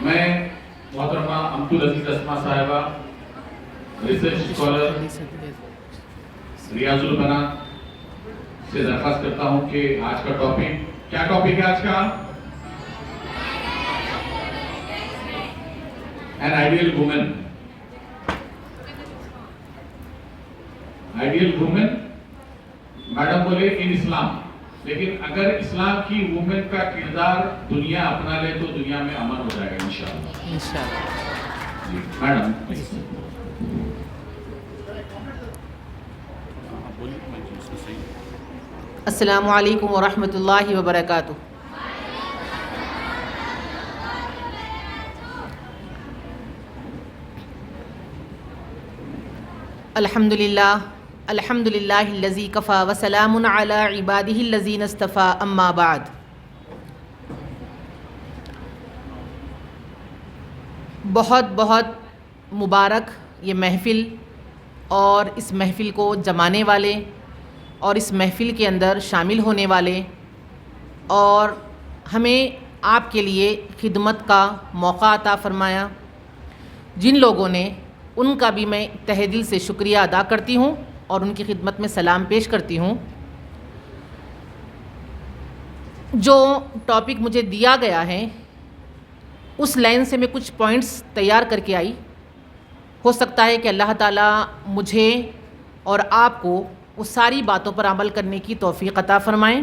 میں محترمہ امتو العزیز اسما صاحبہ ریسرچ اسکالر ریاض البنات سے درخواست کرتا ہوں کہ آج کا ٹاپک کیا ٹاپک ہے آج کا؟ An ideal woman. Ideal woman madam بولے ان اسلام، لیکن اگر اسلام کی وومن کا کردار دنیا اپنا لے تو دنیا میں امن ہو جائے گا انشاءاللہ۔ جی میڈم پلیز۔ السلام علیکم ورحمۃ اللہ وبرکاتہ۔ الحمدللہ الذی کفا وسلام علی عبادہ الذین اصطفی، اما بعد۔ بہت بہت مبارک یہ محفل اور اس محفل کو جمانے والے اور اس محفل کے اندر شامل ہونے والے اور ہمیں آپ کے لیے خدمت کا موقع عطا فرمایا جن لوگوں نے، ان کا بھی میں تہہ دل سے شکریہ ادا کرتی ہوں اور ان کی خدمت میں سلام پیش کرتی ہوں۔ جو ٹاپک مجھے دیا گیا ہے اس لائن سے میں کچھ پوائنٹس تیار کر کے آئی۔ ہو سکتا ہے کہ اللہ تعالیٰ مجھے اور آپ کو وہ ساری باتوں پر عمل کرنے کی توفیق عطا فرمائیں۔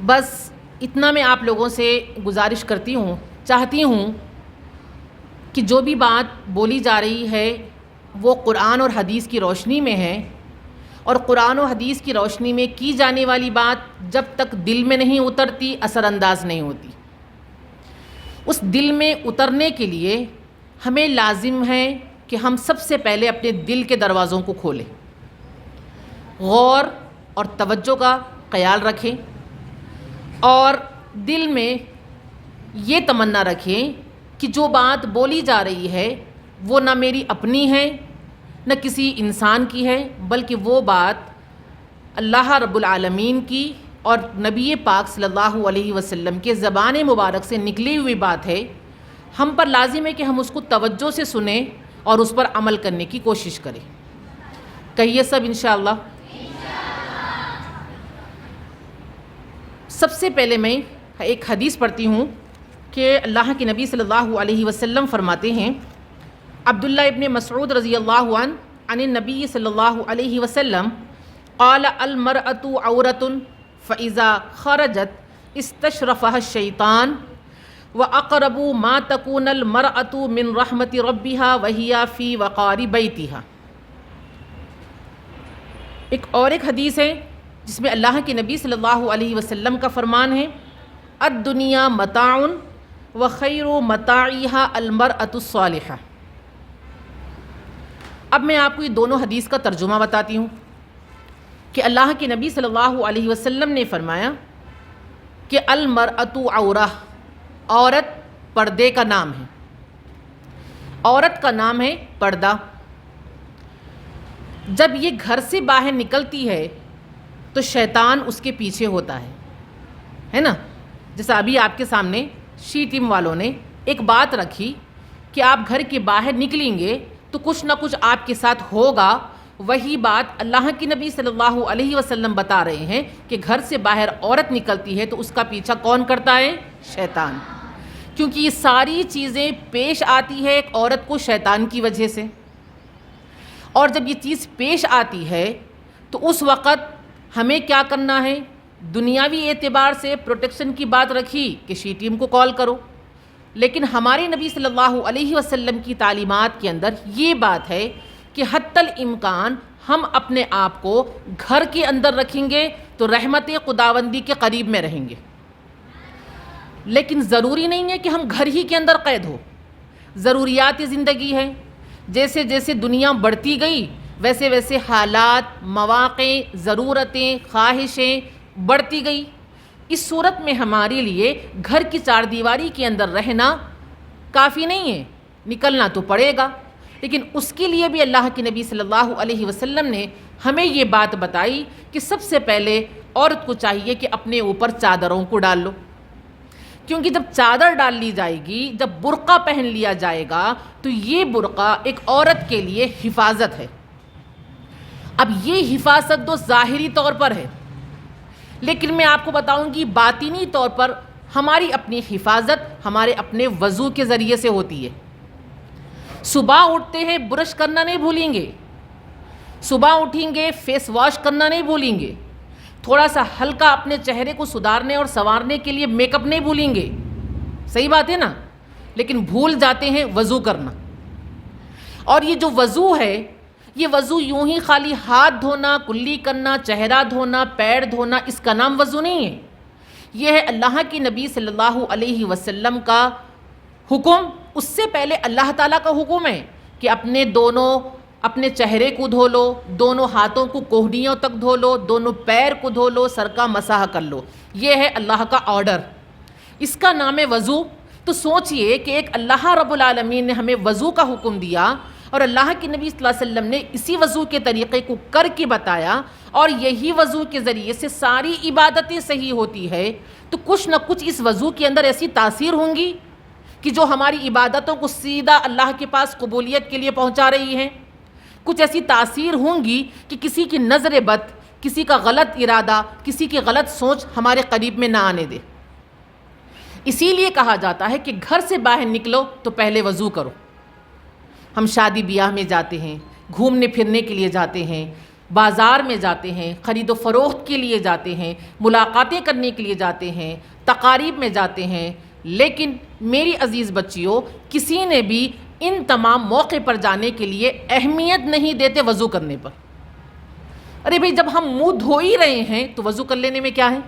بس اتنا میں آپ لوگوں سے گزارش کرتی ہوں، چاہتی ہوں کہ جو بھی بات بولی جا رہی ہے وہ قرآن اور حدیث کی روشنی میں ہے، اور قرآن و حدیث کی روشنی میں کی جانے والی بات جب تک دل میں نہیں اترتی اثر انداز نہیں ہوتی۔ اس دل میں اترنے کے لیے ہمیں لازم ہے کہ ہم سب سے پہلے اپنے دل کے دروازوں کو کھولیں، غور اور توجہ کا خیال رکھیں، اور دل میں یہ تمنا رکھیں کہ جو بات بولی جا رہی ہے وہ نہ میری اپنی ہے نہ کسی انسان کی ہے، بلکہ وہ بات اللہ رب العالمین کی اور نبی پاک صلی اللہ علیہ وسلم کے زبان مبارک سے نکلی ہوئی بات ہے۔ ہم پر لازم ہے کہ ہم اس کو توجہ سے سنیں اور اس پر عمل کرنے کی کوشش کریں۔ کہیے سب انشاءاللہ۔ سب سے پہلے میں ایک حدیث پڑھتی ہوں کہ اللہ کے نبی صلی اللہ علیہ وسلم فرماتے ہیں، عبداللہ ابن مسعود رضی اللہ عنہ عن النبی صلی اللہ علیہ وسلم قال المرأة عورة فإذا خرجت استشرفها الشیطان وأقرب ما تكون المرأة من رحمة ربها وهي في وقار بيتها۔ ایک حدیث ہے جس میں اللہ کے نبی صلی اللہ علیہ وسلم کا فرمان ہے، الدنیا متاع وخیر متاعها المرأة الصالحہ۔ اب میں آپ کو یہ دونوں حدیث کا ترجمہ بتاتی ہوں کہ اللہ کے نبی صلی اللہ علیہ وسلم نے فرمایا کہ المرأة عورہ، عورت پردے کا نام ہے، عورت کا نام ہے پردہ۔ جب یہ گھر سے باہر نکلتی ہے تو شیطان اس کے پیچھے ہوتا ہے نا۔ جیسا ابھی آپ کے سامنے شی ٹیم والوں نے ایک بات رکھی کہ آپ گھر کے باہر نکلیں گے تو کچھ نہ کچھ آپ کے ساتھ ہوگا، وہی بات اللہ کی نبی صلی اللہ علیہ وسلم بتا رہے ہیں کہ گھر سے باہر عورت نکلتی ہے تو اس کا پیچھا کون کرتا ہے؟ شیطان۔ کیونکہ یہ ساری چیزیں پیش آتی ہے ایک عورت کو شیطان کی وجہ سے، اور جب یہ چیز پیش آتی ہے تو اس وقت ہمیں کیا کرنا ہے؟ دنیاوی اعتبار سے پروٹیکشن کی بات رکھی کہ شی ٹیم کو کال کرو، لیکن ہمارے نبی صلی اللہ علیہ وسلم کی تعلیمات کے اندر یہ بات ہے کہ حتی الامکان ہم اپنے آپ کو گھر کے اندر رکھیں گے تو رحمت خداوندی کے قریب میں رہیں گے، لیکن ضروری نہیں ہے کہ ہم گھر ہی کے اندر قید ہو۔ ضروریات زندگی ہے، جیسے جیسے دنیا بڑھتی گئی ویسے ویسے حالات، مواقع، ضرورتیں، خواہشیں بڑھتی گئی۔ اس صورت میں ہمارے لیے گھر کی چار دیواری کے اندر رہنا کافی نہیں ہے، نکلنا تو پڑے گا، لیکن اس کے لیے بھی اللہ کے نبی صلی اللہ علیہ وسلم نے ہمیں یہ بات بتائی کہ سب سے پہلے عورت کو چاہیے کہ اپنے اوپر چادروں کو ڈال لو، کیونکہ جب چادر ڈال لی جائے گی، جب برقع پہن لیا جائے گا، تو یہ برقع ایک عورت کے لیے حفاظت ہے۔ اب یہ حفاظت تو ظاہری طور پر ہے، لیکن میں آپ کو بتاؤں گی باطنی طور پر ہماری اپنی حفاظت ہمارے اپنے وضو کے ذریعے سے ہوتی ہے۔ صبح اٹھتے ہیں برش کرنا نہیں بھولیں گے، صبح اٹھیں گے فیس واش کرنا نہیں بھولیں گے، تھوڑا سا ہلکا اپنے چہرے کو سدھارنے اور سنوارنے کے لیے میک اپ نہیں بھولیں گے، صحیح بات ہے نا؟ لیکن بھول جاتے ہیں وضو کرنا۔ اور یہ جو وضو ہے، یہ وضو یوں ہی خالی ہاتھ دھونا، کلی کرنا، چہرہ دھونا، پیر دھونا، اس کا نام وضو نہیں ہے۔ یہ ہے اللہ کی نبی صلی اللہ علیہ وسلم کا حکم، اس سے پہلے اللہ تعالیٰ کا حکم ہے کہ اپنے چہرے کو دھو لو، دونوں ہاتھوں کو کوہنیوں تک دھو لو، دونوں پیر کو دھو لو، سر کا مسح کر لو۔ یہ ہے اللہ کا آرڈر، اس کا نام ہے وضو۔ تو سوچئے کہ ایک اللہ رب العالمین نے ہمیں وضو کا حکم دیا، اور اللہ کے نبی صلی اللہ علیہ وسلم نے اسی وضو کے طریقے کو کر کے بتایا، اور یہی وضو کے ذریعے سے ساری عبادتیں صحیح ہوتی ہے، تو کچھ نہ کچھ اس وضو کے اندر ایسی تاثیر ہوں گی کہ جو ہماری عبادتوں کو سیدھا اللہ کے پاس قبولیت کے لیے پہنچا رہی ہیں۔ کچھ ایسی تاثیر ہوں گی کہ کسی کی نظر بد، کسی کا غلط ارادہ، کسی کی غلط سوچ ہمارے قریب میں نہ آنے دے۔ اسی لیے کہا جاتا ہے کہ گھر سے باہر نکلو تو پہلے وضو کرو۔ ہم شادی بیاہ میں جاتے ہیں، گھومنے پھرنے کے لیے جاتے ہیں، بازار میں جاتے ہیں، خرید و فروخت کے لیے جاتے ہیں، ملاقاتیں کرنے کے لیے جاتے ہیں، تقاریب میں جاتے ہیں، لیکن میری عزیز بچیوں، کسی نے بھی ان تمام موقع پر جانے کے لیے اہمیت نہیں دیتے وضو کرنے پر۔ ارے بھئی، جب ہم منہ دھو ہی رہے ہیں تو وضو کر لینے میں کیا ہے؟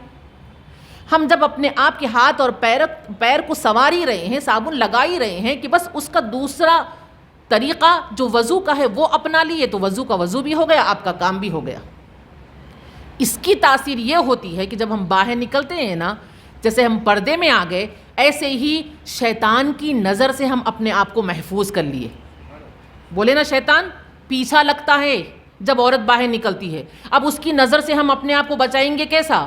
ہم جب اپنے آپ کے ہاتھ اور پیر کو سنوار ہی رہے ہیں، صابن لگا ہی رہے ہیں، کہ بس اس کا دوسرا طریقہ جو وضو کا ہے وہ اپنا لیے، تو وضو کا وضو بھی ہو گیا، آپ کا کام بھی ہو گیا۔ اس کی تاثیر یہ ہوتی ہے کہ جب ہم باہر نکلتے ہیں نا، جیسے ہم پردے میں آ گئے، ایسے ہی شیطان کی نظر سے ہم اپنے آپ کو محفوظ کر لیے۔ بولے نا، شیطان پیچھا لگتا ہے جب عورت باہر نکلتی ہے۔ اب اس کی نظر سے ہم اپنے آپ کو بچائیں گے کیسا؟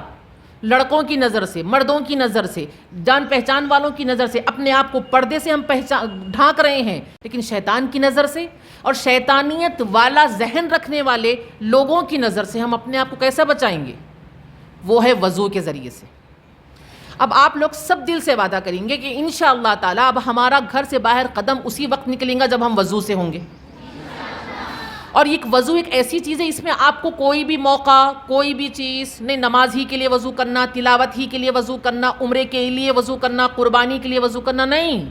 لڑکوں کی نظر سے، مردوں کی نظر سے، جان پہچان والوں کی نظر سے، اپنے آپ کو پردے سے ہم ڈھانک رہے ہیں، لیکن شیطان کی نظر سے اور شیطانیت والا ذہن رکھنے والے لوگوں کی نظر سے ہم اپنے آپ کو کیسے بچائیں گے؟ وہ ہے وضو کے ذریعے سے۔ اب آپ لوگ سب دل سے وعدہ کریں گے کہ انشاءاللہ تعالیٰ اب ہمارا گھر سے باہر قدم اسی وقت نکلیں گا جب ہم وضو سے ہوں گے۔ اور ایک وضو ایک ایسی چیز ہے، اس میں آپ کو کوئی بھی موقع، کوئی بھی چیز نہیں، نماز ہی کے لیے وضو کرنا، تلاوت ہی کے لیے وضو کرنا، عمرے کے لیے وضو کرنا، قربانی کے لیے وضو کرنا نہیں۔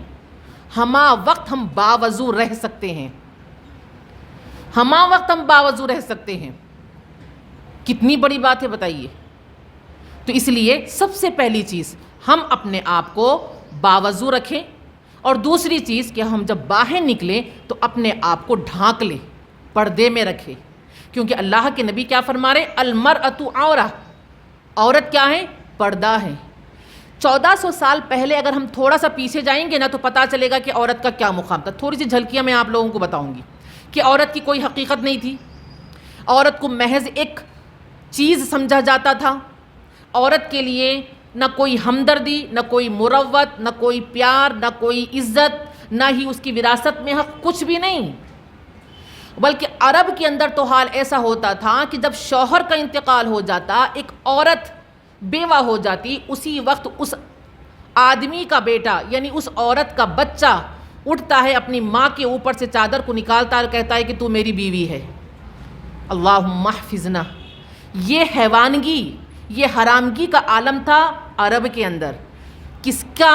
ہما وقت ہم باوضو رہ سکتے ہیں، ہما وقت ہم باوضو رہ سکتے ہیں۔ کتنی بڑی بات ہے بتائیے۔ تو اس لیے سب سے پہلی چیز ہم اپنے آپ کو باوضو رکھیں، اور دوسری چیز کہ ہم جب باہر نکلیں تو اپنے آپ کو ڈھانک لیں، پردے میں رکھے، کیونکہ اللہ کے نبی کیا فرما رہے؟ المرأۃ عورہ، عورت کیا ہے؟ پردہ ہے۔ 1400 سال پہلے اگر ہم تھوڑا سا پیچھے جائیں گے نا تو پتہ چلے گا کہ عورت کا کیا مقام تھا۔ تھوڑی سی جھلکیاں میں آپ لوگوں کو بتاؤں گی کہ عورت کی کوئی حقیقت نہیں تھی، عورت کو محض ایک چیز سمجھا جاتا تھا، عورت کے لیے نہ کوئی ہمدردی، نہ کوئی مروت، نہ کوئی پیار، نہ کوئی عزت، نہ ہی اس کی وراثت میں حق، کچھ بھی نہیں۔ بلکہ عرب کے اندر تو حال ایسا ہوتا تھا کہ جب شوہر کا انتقال ہو جاتا، ایک عورت بیوہ ہو جاتی، اسی وقت اس آدمی کا بیٹا یعنی اس عورت کا بچہ اٹھتا ہے، اپنی ماں کے اوپر سے چادر کو نکالتا ہے اور کہتا ہے کہ تو میری بیوی ہے۔ اللہم احفظنا۔ یہ حیوانگی، یہ حرامگی کا عالم تھا عرب کے اندر۔ کس کا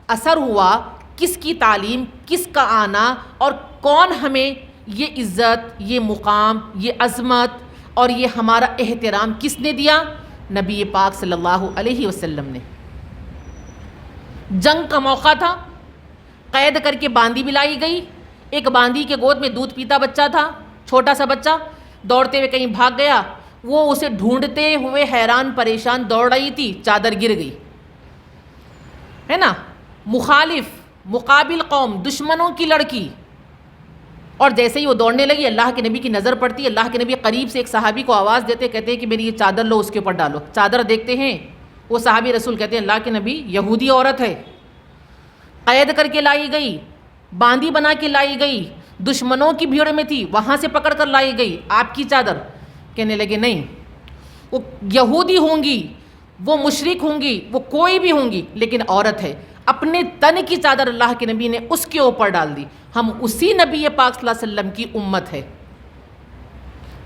اثر ہوا، کس کی تعلیم، کس کا آنا، اور کون ہمیں یہ عزت، یہ مقام، یہ عظمت اور یہ ہمارا احترام کس نے دیا؟ نبی پاک صلی اللہ علیہ وسلم نے۔ جنگ کا موقع تھا، قید کر کے باندی بھی لائی گئی، ایک باندی کے گود میں دودھ پیتا بچہ تھا، چھوٹا سا بچہ دوڑتے ہوئے کہیں بھاگ گیا، وہ اسے ڈھونڈتے ہوئے حیران پریشان دوڑ رہی تھی، چادر گر گئی، ہے نا؟ مخالف، مقابل قوم، دشمنوں کی لڑکی، اور جیسے ہی وہ دوڑنے لگی اللہ کے نبی کی نظر پڑتی، اللہ کے نبی قریب سے ایک صحابی کو آواز دیتے، کہتے ہیں کہ میری یہ چادر لو، اس کے اوپر ڈالو۔ چادر دیکھتے ہیں وہ صحابی رسول کہتے ہیں اللہ کے نبی یہودی عورت ہے، قید کر کے لائی گئی، باندی بنا کے لائی گئی، دشمنوں کی بھیڑ میں تھی وہاں سے پکڑ کر لائی گئی، آپ کی چادر؟ کہنے لگے نہیں، وہ یہودی ہوں گی، وہ مشرک ہوں گی، وہ کوئی بھی ہوں گی، لیکن عورت ہے، اپنے تن کی چادر اللہ کے نبی نے اس کے اوپر ڈال دی، ہم اسی نبی پاک صلی اللہ علیہ وسلم کی امت ہے۔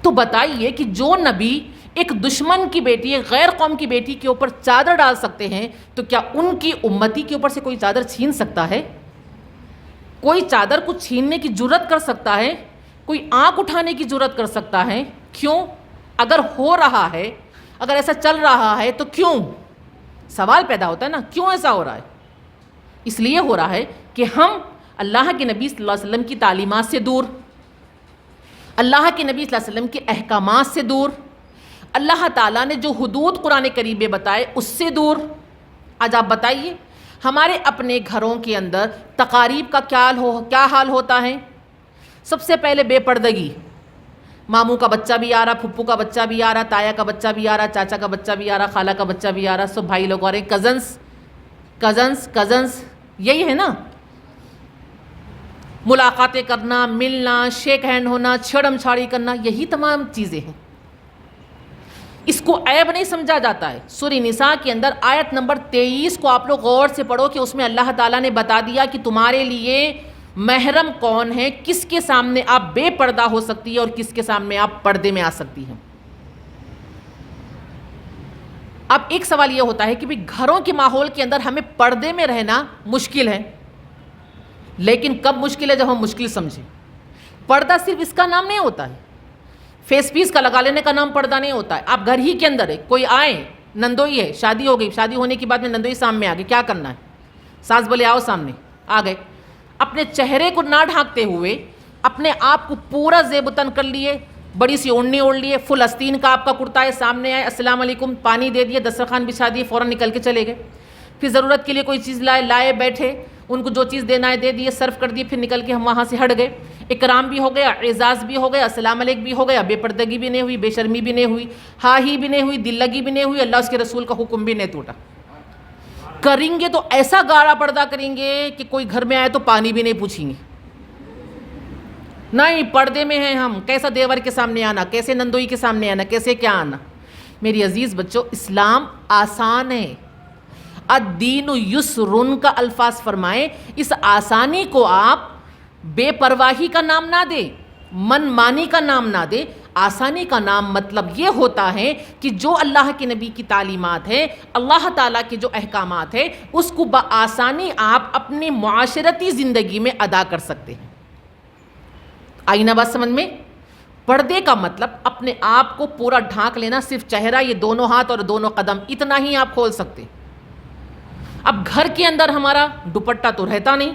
تو بتائیے کہ جو نبی ایک دشمن کی بیٹی، ایک غیر قوم کی بیٹی کے اوپر چادر ڈال سکتے ہیں، تو کیا ان کی امتی کے اوپر سے کوئی چادر چھین سکتا ہے؟ کوئی چادر کو چھیننے کی جرت کر سکتا ہے؟ کوئی آنکھ اٹھانے کی جرت کر سکتا ہے؟ کیوں؟ اگر ہو رہا ہے، اگر ایسا چل رہا ہے تو کیوں؟ سوال پیدا ہوتا ہے نا، کیوں ایسا ہو رہا ہے؟ اس لیے ہو رہا ہے کہ ہم اللہ کے نبی صلی اللہ علیہ وسلم کی تعلیمات سے دور، اللہ کے نبی صلی اللہ علیہ وسلم کے احکامات سے دور، اللہ تعالیٰ نے جو حدود قرآن کریم میں بتائے اس سے دور۔ آج آپ بتائیے ہمارے اپنے گھروں کے اندر تقاریب کا کیا حال ہوتا ہے؟ سب سے پہلے بے پردگی، ماموں کا بچہ بھی آ رہا، پھپھو کا بچہ بھی آ رہا، تایا کا بچہ بھی آ رہا، چاچا کا بچہ بھی آ رہا، خالہ کا بچہ بھی آ رہا، سب بھائی لوگ آ رہے ہیں، کزنس، یہی ہے نا؟ ملاقاتیں کرنا، ملنا، شیک ہینڈ ہونا، چھڑم چھاڑی کرنا، یہی تمام چیزیں ہیں۔ اس کو عیب نہیں سمجھا جاتا ہے۔ سورہ نساء کے اندر آیت نمبر 23 کو آپ لوگ غور سے پڑھو کہ اس میں اللہ تعالیٰ نے بتا دیا کہ تمہارے لیے محرم کون ہے، کس کے سامنے آپ بے پردہ ہو سکتی ہے اور کس کے سامنے آپ پردے میں آ سکتی ہیں۔ اب ایک سوال یہ ہوتا ہے کہ گھروں کے ماحول کے اندر ہمیں پردے میں رہنا مشکل ہے، لیکن کب مشکل ہے؟ جب ہم مشکل سمجھیں۔ پردہ صرف اس کا نام نہیں ہوتا ہے، فیس پیس کا لگا لینے کا نام پردہ نہیں ہوتا ہے۔ آپ گھر ہی کے اندر ہے، کوئی آئے، نندوئی ہے، شادی ہو گئی، شادی ہونے کے بعد میں نندوئی سامنے آ گئی، کیا کرنا ہے؟ ساس بولے آؤ سامنے، آ گئے، اپنے چہرے کو نہ ڈھانکتے ہوئے اپنے آپ کو پورا زیب و تن کر لیے، بڑی سی اوڑھنی اوڑھ لیے، فل آستین کا آپ کا کرتا ہے، سامنے آئے، السلام علیکم، پانی دے دیے، دسترخوان بچھا دیے، فوراً نکل کے چلے گئے۔ پھر ضرورت کے لیے کوئی چیز لائے بیٹھے، ان کو جو چیز دینا ہے دے دیے، سرو کر دیے، پھر نکل کے ہم وہاں سے ہٹ گئے۔ اکرام بھی ہو گیا، اعزاز بھی ہو گیا، السلام علیکم بھی ہو گیا، بے پردگی بھی نہیں ہوئی، بے شرمی بھی نہیں ہوئی، ہاں ہی بھی نہیں ہوئی، دل لگی بھی نہیں ہوئی، اللہ اس کے رسول کا حکم بھی نہیں ٹوٹا۔ کریں گے تو ایسا گاڑا پردہ کریں گے کہ کوئی گھر میں آئے تو پانی بھی نہیں پوچھیں گے۔ نہیں، پردے میں ہیں ہم، کیسا دیور کے سامنے آنا، کیسے نندوئی کے سامنے آنا، کیسے کیا آنا۔ میری عزیز بچوں، اسلام آسان ہے، الدین یسرن کا الفاظ فرمائے، اس آسانی کو آپ بے پرواہی کا نام نہ دیں، من مانی کا نام نہ دیں۔ آسانی کا نام مطلب یہ ہوتا ہے کہ جو اللہ کے نبی کی تعلیمات ہے، اللہ تعالیٰ کے جو احکامات ہیں، اس کو بآسانی آپ اپنی معاشرتی زندگی میں ادا کر سکتے ہیں۔ آئی نا بات سمجھ میں؟ پردے کا مطلب اپنے آپ کو پورا ڈھانک لینا، صرف چہرہ، یہ دونوں ہاتھ اور دونوں قدم، اتنا ہی آپ کھول سکتے۔ اب گھر کے اندر ہمارا دوپٹہ تو رہتا نہیں۔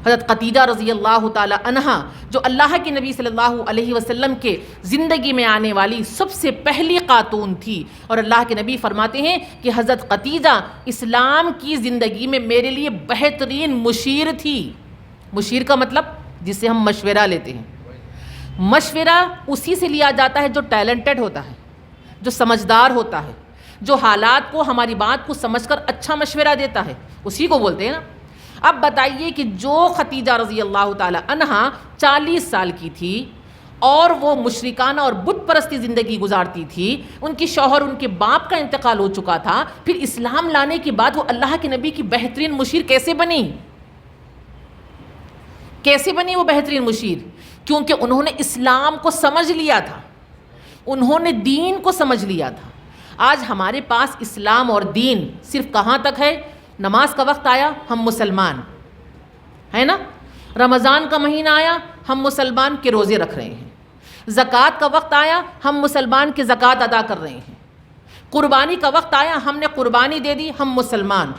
حضرت خدیجہ رضی اللہ تعالی عنہا، جو اللہ کے نبی صلی اللہ علیہ وسلم کے زندگی میں آنے والی سب سے پہلی خاتون تھی، اور اللہ کے نبی فرماتے ہیں کہ حضرت خدیجہ اسلام کی زندگی میں میرے لیے بہترین مشیر تھی۔ مشیر کا مطلب جس سے ہم مشورہ لیتے ہیں۔ مشورہ اسی سے لیا جاتا ہے جو ٹیلنٹڈ ہوتا ہے، جو سمجھدار ہوتا ہے، جو حالات کو، ہماری بات کو سمجھ کر اچھا مشورہ دیتا ہے، اسی کو بولتے ہیں نا۔ اب بتائیے کہ جو خدیجہ رضی اللہ تعالی عنہا 40 سال کی تھی اور وہ مشرکانہ اور بت پرستی زندگی گزارتی تھی، ان کی شوہر، ان کے باپ کا انتقال ہو چکا تھا، پھر اسلام لانے کے بعد وہ اللہ کے نبی کی بہترین مشیر کیسے بنی؟ کیسے بنی وہ بہترین مشیر؟ کیونکہ انہوں نے اسلام کو سمجھ لیا تھا، انہوں نے دین کو سمجھ لیا تھا۔ آج ہمارے پاس اسلام اور دین صرف کہاں تک ہے؟ نماز کا وقت آیا ہم مسلمان ہے نا، رمضان کا مہینہ آیا ہم مسلمان کے روزے رکھ رہے ہیں، زکوٰۃ کا وقت آیا ہم مسلمان کے زکوٰۃ ادا کر رہے ہیں، قربانی کا وقت آیا ہم نے قربانی دے دی، ہم مسلمان،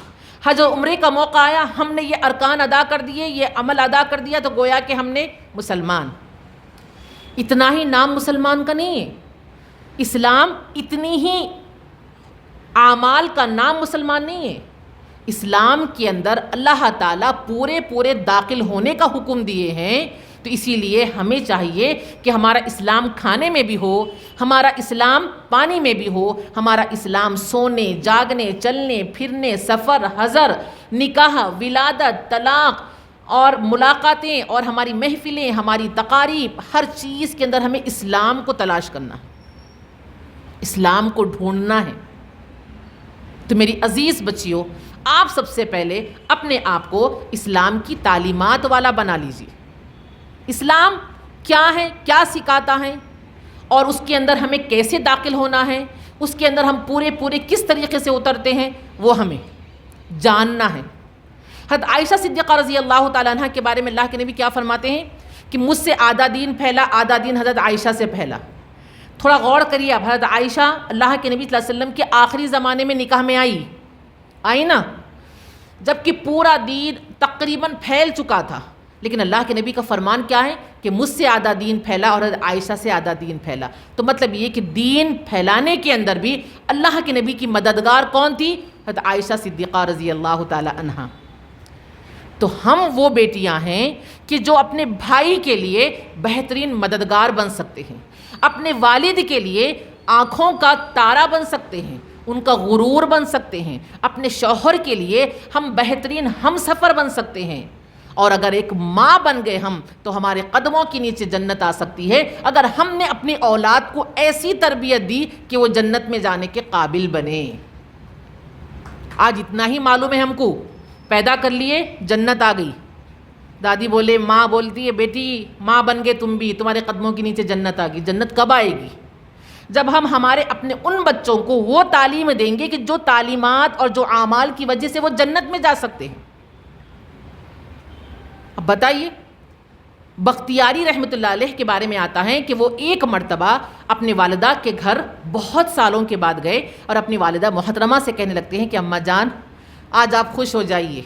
حج و عمرے کا موقع آیا ہم نے یہ ارکان ادا کر دیے، یہ عمل ادا کر دیا، تو گویا کہ ہم نے مسلمان۔ اتنا ہی نام مسلمان کا نہیں ہے، اسلام اتنی ہی اعمال کا نام مسلمان نہیں ہے۔ اسلام کے اندر اللہ تعالیٰ پورے داخل ہونے کا حکم دیے ہیں تو اسی لیے ہمیں چاہیے کہ ہمارا اسلام کھانے میں بھی ہو، ہمارا اسلام پانی میں بھی ہو، ہمارا اسلام سونے، جاگنے، چلنے پھرنے، سفر، حضر، نکاح، ولادت، طلاق اور ملاقاتیں اور ہماری محفلیں، ہماری تقاریب، ہر چیز کے اندر ہمیں اسلام کو تلاش کرنا ہے، اسلام کو ڈھونڈنا ہے۔ تو میری عزیز بچیوں، آپ سب سے پہلے اپنے آپ کو اسلام کی تعلیمات والا بنا لیجیے۔ اسلام کیا ہے، کیا سکھاتا ہے، اور اس کے اندر ہمیں کیسے داخل ہونا ہے، اس کے اندر ہم پورے کس طریقے سے اترتے ہیں، وہ ہمیں جاننا ہے۔ حضرت عائشہ صدیقہ رضی اللہ تعالیٰ عنہ کے بارے میں اللہ کے نبی کیا فرماتے ہیں کہ مجھ سے آدھا دین پھیلا، آدھا دین حضرت عائشہ سے پھیلا۔ تھوڑا غور کریے آپ، حضرت عائشہ اللہ کے نبی صلی اللہ علیہ وسلم کے آخری زمانے میں نکاح میں آئی نا، جبکہ پورا دین تقریباً پھیل چکا تھا، لیکن اللہ کے نبی کا فرمان کیا ہے کہ مجھ سے آدھا دین پھیلا اور حضرت عائشہ سے آدھا دین پھیلا۔ تو مطلب یہ کہ دین پھیلانے کے اندر بھی اللہ کے نبی کی مددگار کون تھی؟ حضرت عائشہ صدیقہ رضی اللہ تعالی عنہا۔ تو ہم وہ بیٹیاں ہیں کہ جو اپنے بھائی کے لیے بہترین مددگار بن سکتے ہیں، اپنے والد کے لیے آنکھوں کا تارا بن سکتے ہیں، ان کا غرور بن سکتے ہیں، اپنے شوہر کے لیے ہم بہترین ہم سفر بن سکتے ہیں، اور اگر ایک ماں بن گئے ہم تو ہمارے قدموں کے نیچے جنت آ سکتی ہے، اگر ہم نے اپنی اولاد کو ایسی تربیت دی کہ وہ جنت میں جانے کے قابل بنے۔ آج اتنا ہی معلوم ہے ہم کو، پیدا کر لیے جنت آ گئی، دادی بولے، ماں بولتی ہے بیٹی ماں بن گئے تم بھی، تمہارے قدموں کے نیچے جنت آ گئی۔ جنت کب آئے گی؟ جب ہم ہمارے اپنے ان بچوں کو وہ تعلیم دیں گے کہ جو تعلیمات اور جو اعمال کی وجہ سے وہ جنت میں جا سکتے ہیں۔ اب بتائیے، بختیاری رحمۃ اللہ علیہ کے بارے میں آتا ہے کہ وہ ایک مرتبہ اپنے والدہ کے گھر بہت سالوں کے بعد گئے اور اپنی والدہ محترمہ سے کہنے لگتے ہیں کہ اماں جان آج آپ خوش ہو جائیے،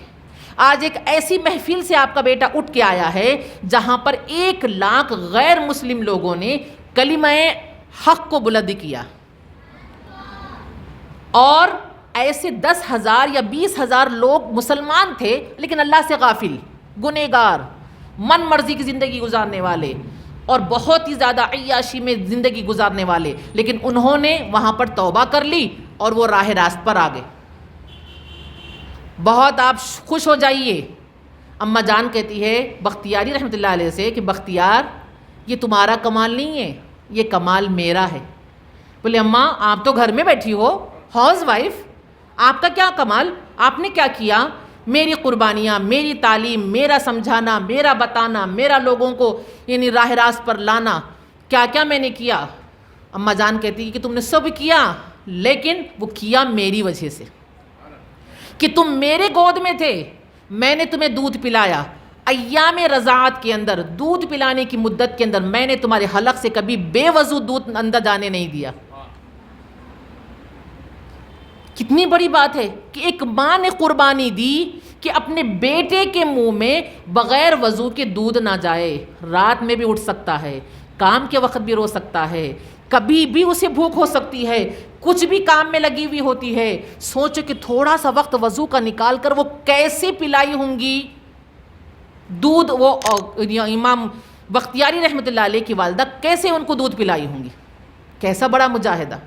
آج ایک ایسی محفل سے آپ کا بیٹا اٹھ کے آیا ہے جہاں پر 1,00,000 غیر مسلم لوگوں نے کلمہ حق کو بلند کیا، اور ایسے 10,000 یا 20,000 لوگ مسلمان تھے لیکن اللہ سے غافل، گنہگار، من مرضی کی زندگی گزارنے والے اور بہت ہی زیادہ عیاشی میں زندگی گزارنے والے، لیکن انہوں نے وہاں پر توبہ کر لی اور وہ راہ راست پر آ گئے۔ بہت آپ خوش ہو جائیے۔ اماں جان کہتی ہے بختیاری رحمۃ اللہ علیہ سے کہ بختیار یہ تمہارا کمال نہیں ہے، یہ کمال میرا ہے۔ بولے اماں آپ تو گھر میں بیٹھی ہو، ہاؤس وائف، آپ کا کیا کمال، آپ نے کیا کیا؟ میری قربانیاں، میری تعلیم، میرا سمجھانا، میرا بتانا، میرا لوگوں کو یعنی راہ راست پر لانا، کیا کیا میں نے کیا؟ اماں جان کہتی ہے کہ تم نے سب کیا، لیکن وہ کیا میری وجہ سے، کہ تم میرے گود میں تھے، میں نے تمہیں دودھ پلایا، ایام رضاعت کے اندر دودھ پلانے کی مدت کے اندر میں نے تمہارے حلق سے کبھی بے وضو دودھ اندر جانے نہیں دیا۔ کتنی بڑی بات ہے کہ ایک ماں نے قربانی دی کہ اپنے بیٹے کے منہ میں بغیر وضو کے دودھ نہ جائے، رات میں بھی اٹھ سکتا ہے، کام کے وقت بھی رو سکتا ہے، کبھی بھی اسے بھوک ہو سکتی ہے، کچھ بھی کام میں لگی ہوئی ہوتی ہے، سوچو کہ تھوڑا سا وقت وضو کا نکال کر وہ کیسے پلائی ہوں گی دودھ، وہ امام بختیاری رحمۃ اللہ علیہ کی والدہ کیسے ان کو دودھ پلائی ہوں گی، کیسا بڑا مجاہدہ۔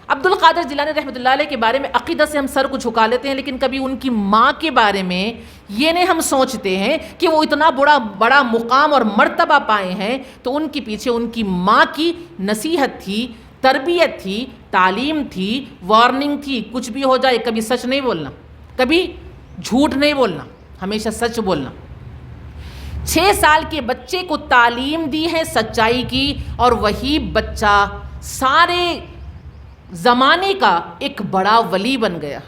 عبد القادر جیلانی رحمۃ اللہ علیہ کے بارے میں عقیدت سے ہم سر کو جھکا لیتے ہیں، لیکن کبھی ان کی ماں کے بارے میں یہ نہیں ہم سوچتے ہیں کہ وہ اتنا بڑا مقام اور مرتبہ پائے ہیں، تو ان کے پیچھے ان کی ماں کی نصیحت تھی، تربیت تھی، تعلیم تھی، وارننگ تھی، کچھ بھی ہو جائے کبھی سچ نہیں بولنا، کبھی جھوٹ نہیں بولنا، ہمیشہ سچ بولنا۔ 6 سال کے بچے کو تعلیم دی ہے سچائی کی، اور وہی بچہ سارے زمانے کا ایک بڑا ولی بن گیا۔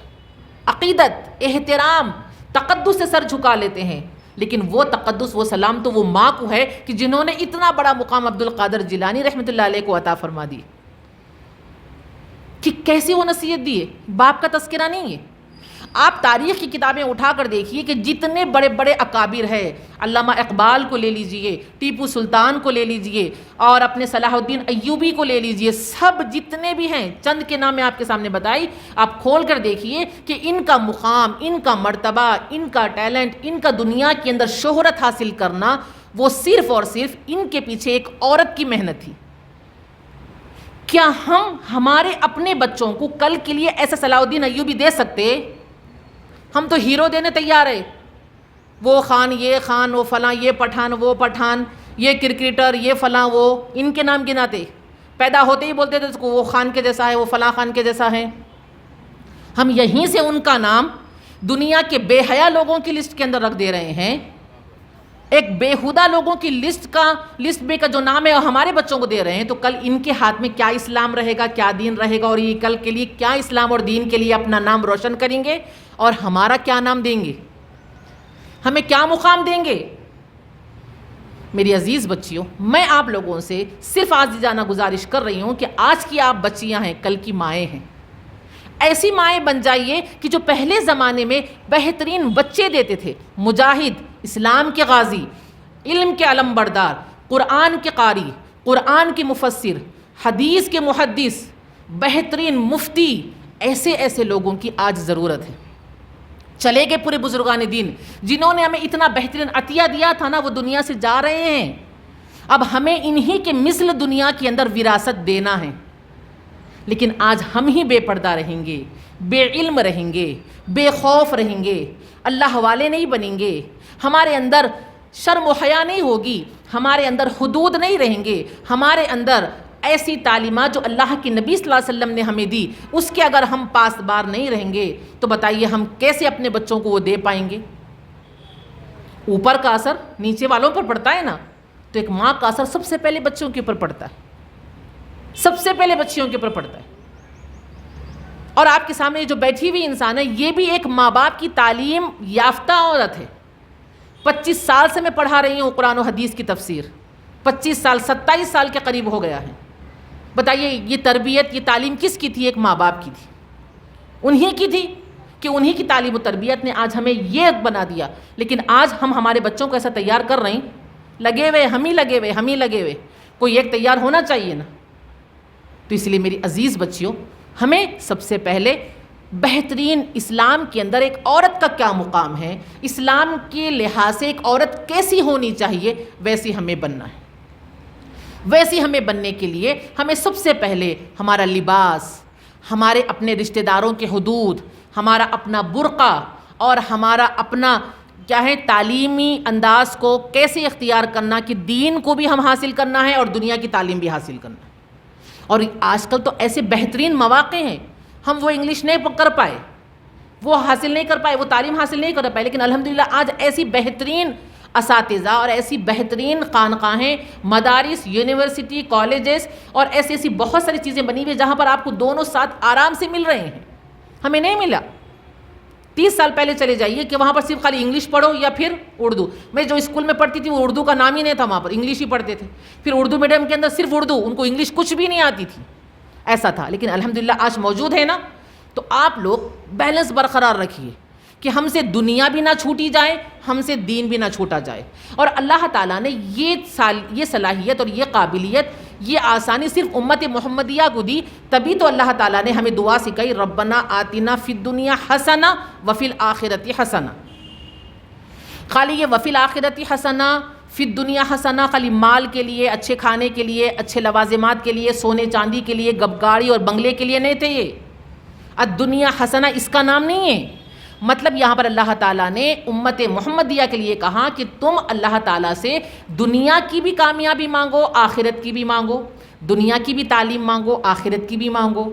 عقیدت، احترام، تقدس سے سر جھکا لیتے ہیں، لیکن وہ تقدس، وہ سلام تو وہ ماں کو ہے کہ جنہوں نے اتنا بڑا مقام عبد القادر جیلانی رحمۃ اللہ علیہ کو عطا فرما دی، کہ کیسے وہ نصیحت دی ہے، باپ کا تذکرہ نہیں ہے۔ آپ تاریخ کی کتابیں اٹھا کر دیکھیے کہ جتنے بڑے بڑے اکابر ہیں، علامہ اقبال کو لے لیجئے، ٹیپو سلطان کو لے لیجئے، اور اپنے صلاح الدین ایوبی کو لے لیجئے، سب جتنے بھی ہیں، چند کے نام میں آپ کے سامنے بتائی، آپ کھول کر دیکھیے کہ ان کا مقام، ان کا مرتبہ، ان کا ٹیلنٹ، ان کا دنیا کے اندر شہرت حاصل کرنا وہ صرف اور صرف ان کے پیچھے ایک عورت کی محنت تھی. کیا ہم ہمارے اپنے بچوں کو کل کے لیے ایسا صلاح الدین ایوبی دے سکتے؟ ہم تو ہیرو دینے تیار ہے، وہ خان یہ خان، وہ فلاں یہ پٹھان وہ پٹھان، یہ کرکٹر یہ فلاں، وہ ان کے نام گناتے، پیدا ہوتے ہی بولتے تھے اس کو وہ خان کے جیسا ہے، وہ فلاں خان کے جیسا ہے. ہم یہیں سے ان کا نام دنیا کے بے حیا لوگوں کی لسٹ کے اندر رکھ دے رہے ہیں. ایک بےہودہ لوگوں کی لسٹ بے کا جو نام ہے ہمارے بچوں کو دے رہے ہیں. تو کل ان کے ہاتھ میں کیا اسلام رہے گا، کیا دین رہے گا، اور یہ کل کے لیے کیا اسلام اور دین کے لیے اپنا نام روشن کریں گے، اور ہمارا کیا نام دیں گے، ہمیں کیا مقام دیں گے. میری عزیز بچیوں، میں آپ لوگوں سے صرف آج جانا گزارش کر رہی ہوں کہ آج کی آپ بچیاں ہیں، کل کی مائیں ہیں. ایسی مائیں بن جائیے کہ جو پہلے زمانے میں بہترین بچے دیتے تھے، مجاہد، اسلام کے غازی، علم کے علم بردار، قرآن کے قاری، قرآن کے مفسر، حدیث کے محدث، بہترین مفتی، ایسے لوگوں کی آج ضرورت ہے. چلے گئے پورے بزرگان دین جنہوں نے ہمیں اتنا بہترین عطیہ دیا تھا نا، وہ دنیا سے جا رہے ہیں. اب ہمیں انہی کے مثل دنیا کے اندر وراثت دینا ہے. لیکن آج ہم ہی بے پردہ رہیں گے، بے علم رہیں گے، بے خوف رہیں گے، اللہ والے نہیں بنیں گے، ہمارے اندر شرم و حیا نہیں ہوگی، ہمارے اندر حدود نہیں رہیں گے، ہمارے اندر ایسی تعلیمات جو اللہ کے نبی صلی اللہ علیہ وسلم نے ہمیں دی اس کے اگر ہم پاسبار نہیں رہیں گے تو بتائیے ہم کیسے اپنے بچوں کو وہ دے پائیں گے. اوپر کا اثر نیچے والوں پر پڑتا ہے نا، تو ایک ماں کا اثر سب سے پہلے بچوں کے اوپر پڑتا ہے، سب سے پہلے بچیوں کے اوپر پڑتا ہے. اور آپ کے سامنے جو بیٹھی ہوئی انسان ہے یہ بھی ایک ماں باپ کی تعلیم یافتہ عورت ہے. 25 سال سے میں پڑھا رہی ہوں قرآن و حدیث کی تفسیر، 25 سال 27 سال کے قریب ہو گیا ہے. بتائیے یہ تربیت، یہ تعلیم کس کی تھی؟ ایک ماں باپ کی تھی، انہی کی تھی کہ انہی کی تعلیم و تربیت نے آج ہمیں یہ بنا دیا. لیکن آج ہم ہمارے بچوں کو ایسا تیار کر رہے ہیں، لگے ہوئے ہم ہی لگے ہوئے، کوئی ایک تیار ہونا چاہیے نا. تو اس لیے میری عزیز بچیوں، ہمیں سب سے پہلے بہترین اسلام کے اندر ایک عورت کا کیا مقام ہے، اسلام کے لحاظ سے ایک عورت کیسی ہونی چاہیے، ویسی ہمیں بننا ہے. ویسی ہمیں بننے کے لیے ہمیں سب سے پہلے ہمارا لباس، ہمارے اپنے رشتہ داروں کے حدود، ہمارا اپنا برقع اور ہمارا اپنا کیا ہے تعلیمی انداز کو کیسے اختیار کرنا کہ دین کو بھی ہم حاصل کرنا ہے اور دنیا کی تعلیم بھی حاصل کرنا ہے. اور آج کل تو ایسے بہترین مواقع ہیں، ہم وہ انگلش نہیں کر پائے، وہ حاصل نہیں کر پائے، وہ تعلیم حاصل نہیں کر پائے، لیکن الحمدللہ آج ایسی بہترین اساتذہ اور ایسی بہترین خانقاہیں، مدارس، یونیورسٹی، کالجز اور ایسی بہت ساری چیزیں بنی ہوئی جہاں پر آپ کو دونوں ساتھ آرام سے مل رہے ہیں. ہمیں نہیں ملا. 30 سال پہلے چلے جائیے کہ وہاں پر صرف خالی انگلش پڑھو یا پھر اردو. میں جو اسکول میں پڑھتی تھی وہ اردو کا نام ہی نہیں تھا، وہاں پر انگلش ہی پڑھتے تھے. پھر اردو میڈیم کے اندر صرف اردو، ان کو انگلش کچھ بھی نہیں آتی تھی، ایسا تھا. لیکن الحمدللہ آج موجود ہے نا. تو آپ لوگ بیلنس برقرار رکھیے کہ ہم سے دنیا بھی نہ چھوٹی جائے، ہم سے دین بھی نہ چھوٹا جائے. اور اللہ تعالیٰ نے یہ صلاحیت اور یہ قابلیت، یہ آسانی صرف امت محمدیہ کو دی. تبھی تو اللہ تعالیٰ نے ہمیں دعا سکھائی، ربنا آتنا فی الدنیا حسنہ وفی الآخرۃ حسنہ. خالی یہ وفی الآخرۃ حسنہ، فی الدنیا حسنہ خالی مال کے لیے، اچھے کھانے کے لیے، اچھے لوازمات کے لیے، سونے چاندی کے لیے، گاڑی اور بنگلے کے لیے نہیں تھے. یہ الدنیا حسنہ اس کا نام نہیں ہے. مطلب یہاں پر اللہ تعالیٰ نے امت محمدیہ کے لیے کہا کہ تم اللہ تعالیٰ سے دنیا کی بھی کامیابی مانگو، آخرت کی بھی مانگو، دنیا کی بھی تعلیم مانگو، آخرت کی بھی مانگو،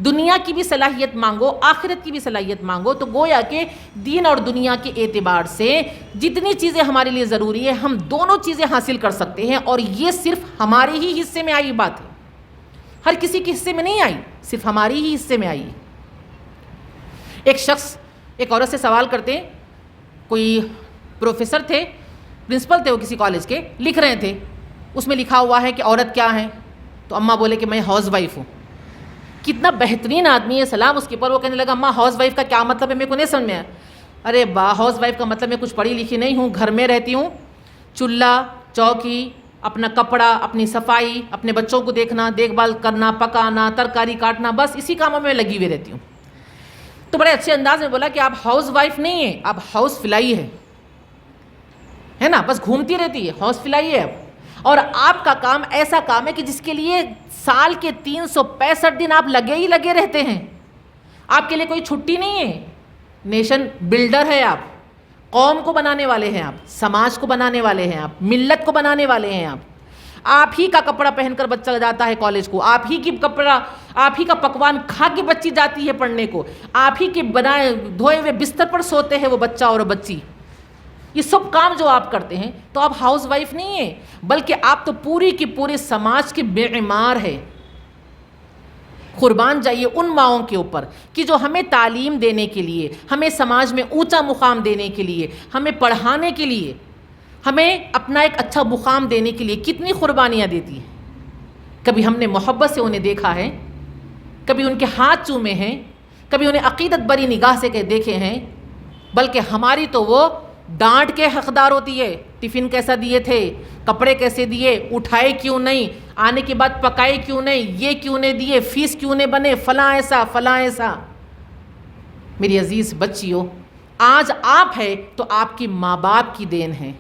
دنیا کی بھی صلاحیت مانگو، آخرت کی بھی صلاحیت مانگو. تو گویا کہ دین اور دنیا کے اعتبار سے جتنی چیزیں ہمارے لیے ضروری ہے ہم دونوں چیزیں حاصل کر سکتے ہیں. اور یہ صرف ہمارے ہی حصے میں آئی بات ہے، ہر کسی کے حصے میں نہیں آئی، صرف ہماری ہی حصے میں آئی. ایک شخص ایک عورت سے سوال کرتے ہیں، کوئی پروفیسر تھے، پرنسپل تھے وہ کسی کالج کے، لکھ رہے تھے، اس میں لکھا ہوا ہے کہ عورت کیا ہے. تو اماں بولے کہ میں ہاؤس وائف ہوں. کتنا بہترین آدمی ہے، سلام اس کے پر. وہ کہنے لگا اماں ہاؤس وائف کا کیا مطلب ہے، میرے کو نہیں سمجھ میں آیا. ارے ہاؤس وائف کا مطلب میں کچھ پڑھی لکھی نہیں ہوں، گھر میں رہتی ہوں، چولہا چوکی، اپنا کپڑا، اپنی صفائی، اپنے بچوں کو دیکھنا، دیکھ بھال کرنا، پکانا، ترکاری کاٹنا، بس اسی کاموں میں لگی ہوئی رہتی ہوں. تو بڑے اچھے انداز میں بولا کہ آپ ہاؤس وائف نہیں ہیں، آپ ہاؤس فلائی ہے ہے نا, بس گھومتی رہتی ہے, حوص پلائیے اب. اور آپ کا کام ایسا کام ہے کہ جس کے لیے سال کے 365 دن آپ لگے ہی لگے رہتے ہیں. آپ کے لیے کوئی چھٹی نہیں ہے. نیشن بلڈر ہے آپ, قوم کو بنانے والے ہیں آپ, سماج کو بنانے والے ہیں آپ, ملت کو بنانے والے ہیں آپ. آپ ہی کا کپڑا پہن کر بچہ جاتا ہے کالج کو, آپ ہی کی کپڑا, آپ ہی کا پکوان کھا کے بچی جاتی ہے پڑھنے کو, آپ ہی کے بنائے دھوئے ہوئے بستر پر سوتے ہیں وہ بچہ اور بچی. یہ سب کام جو آپ کرتے ہیں, تو آپ ہاؤس وائف نہیں ہیں, بلکہ آپ تو پوری کی پورے سماج کے معمار ہیں. قربان جائیے ان ماؤں کے اوپر کہ جو ہمیں تعلیم دینے کے لیے, ہمیں سماج میں اونچا مقام دینے کے لیے, ہمیں پڑھانے کے لیے, ہمیں اپنا ایک اچھا مقام دینے کے لیے کتنی قربانیاں دیتی ہیں. کبھی ہم نے محبت سے انہیں دیکھا ہے, کبھی ان کے ہاتھ چومے ہیں, کبھی انہیں عقیدت بری نگاہ سے دیکھے ہیں, بلکہ ہماری تو وہ ڈانٹ کے حقدار ہوتی ہے. ٹفن کیسا دیے تھے, کپڑے کیسے دیے, اٹھائے کیوں نہیں, آنے کے بعد پکائے کیوں نہیں, یہ کیوں نہیں دیے, فیس کیوں نہیں بنے, فلاں ایسا فلاں ایسا. میری عزیز بچیوں, آج آپ ہے تو آپ کی ماں باپ کی دین ہے,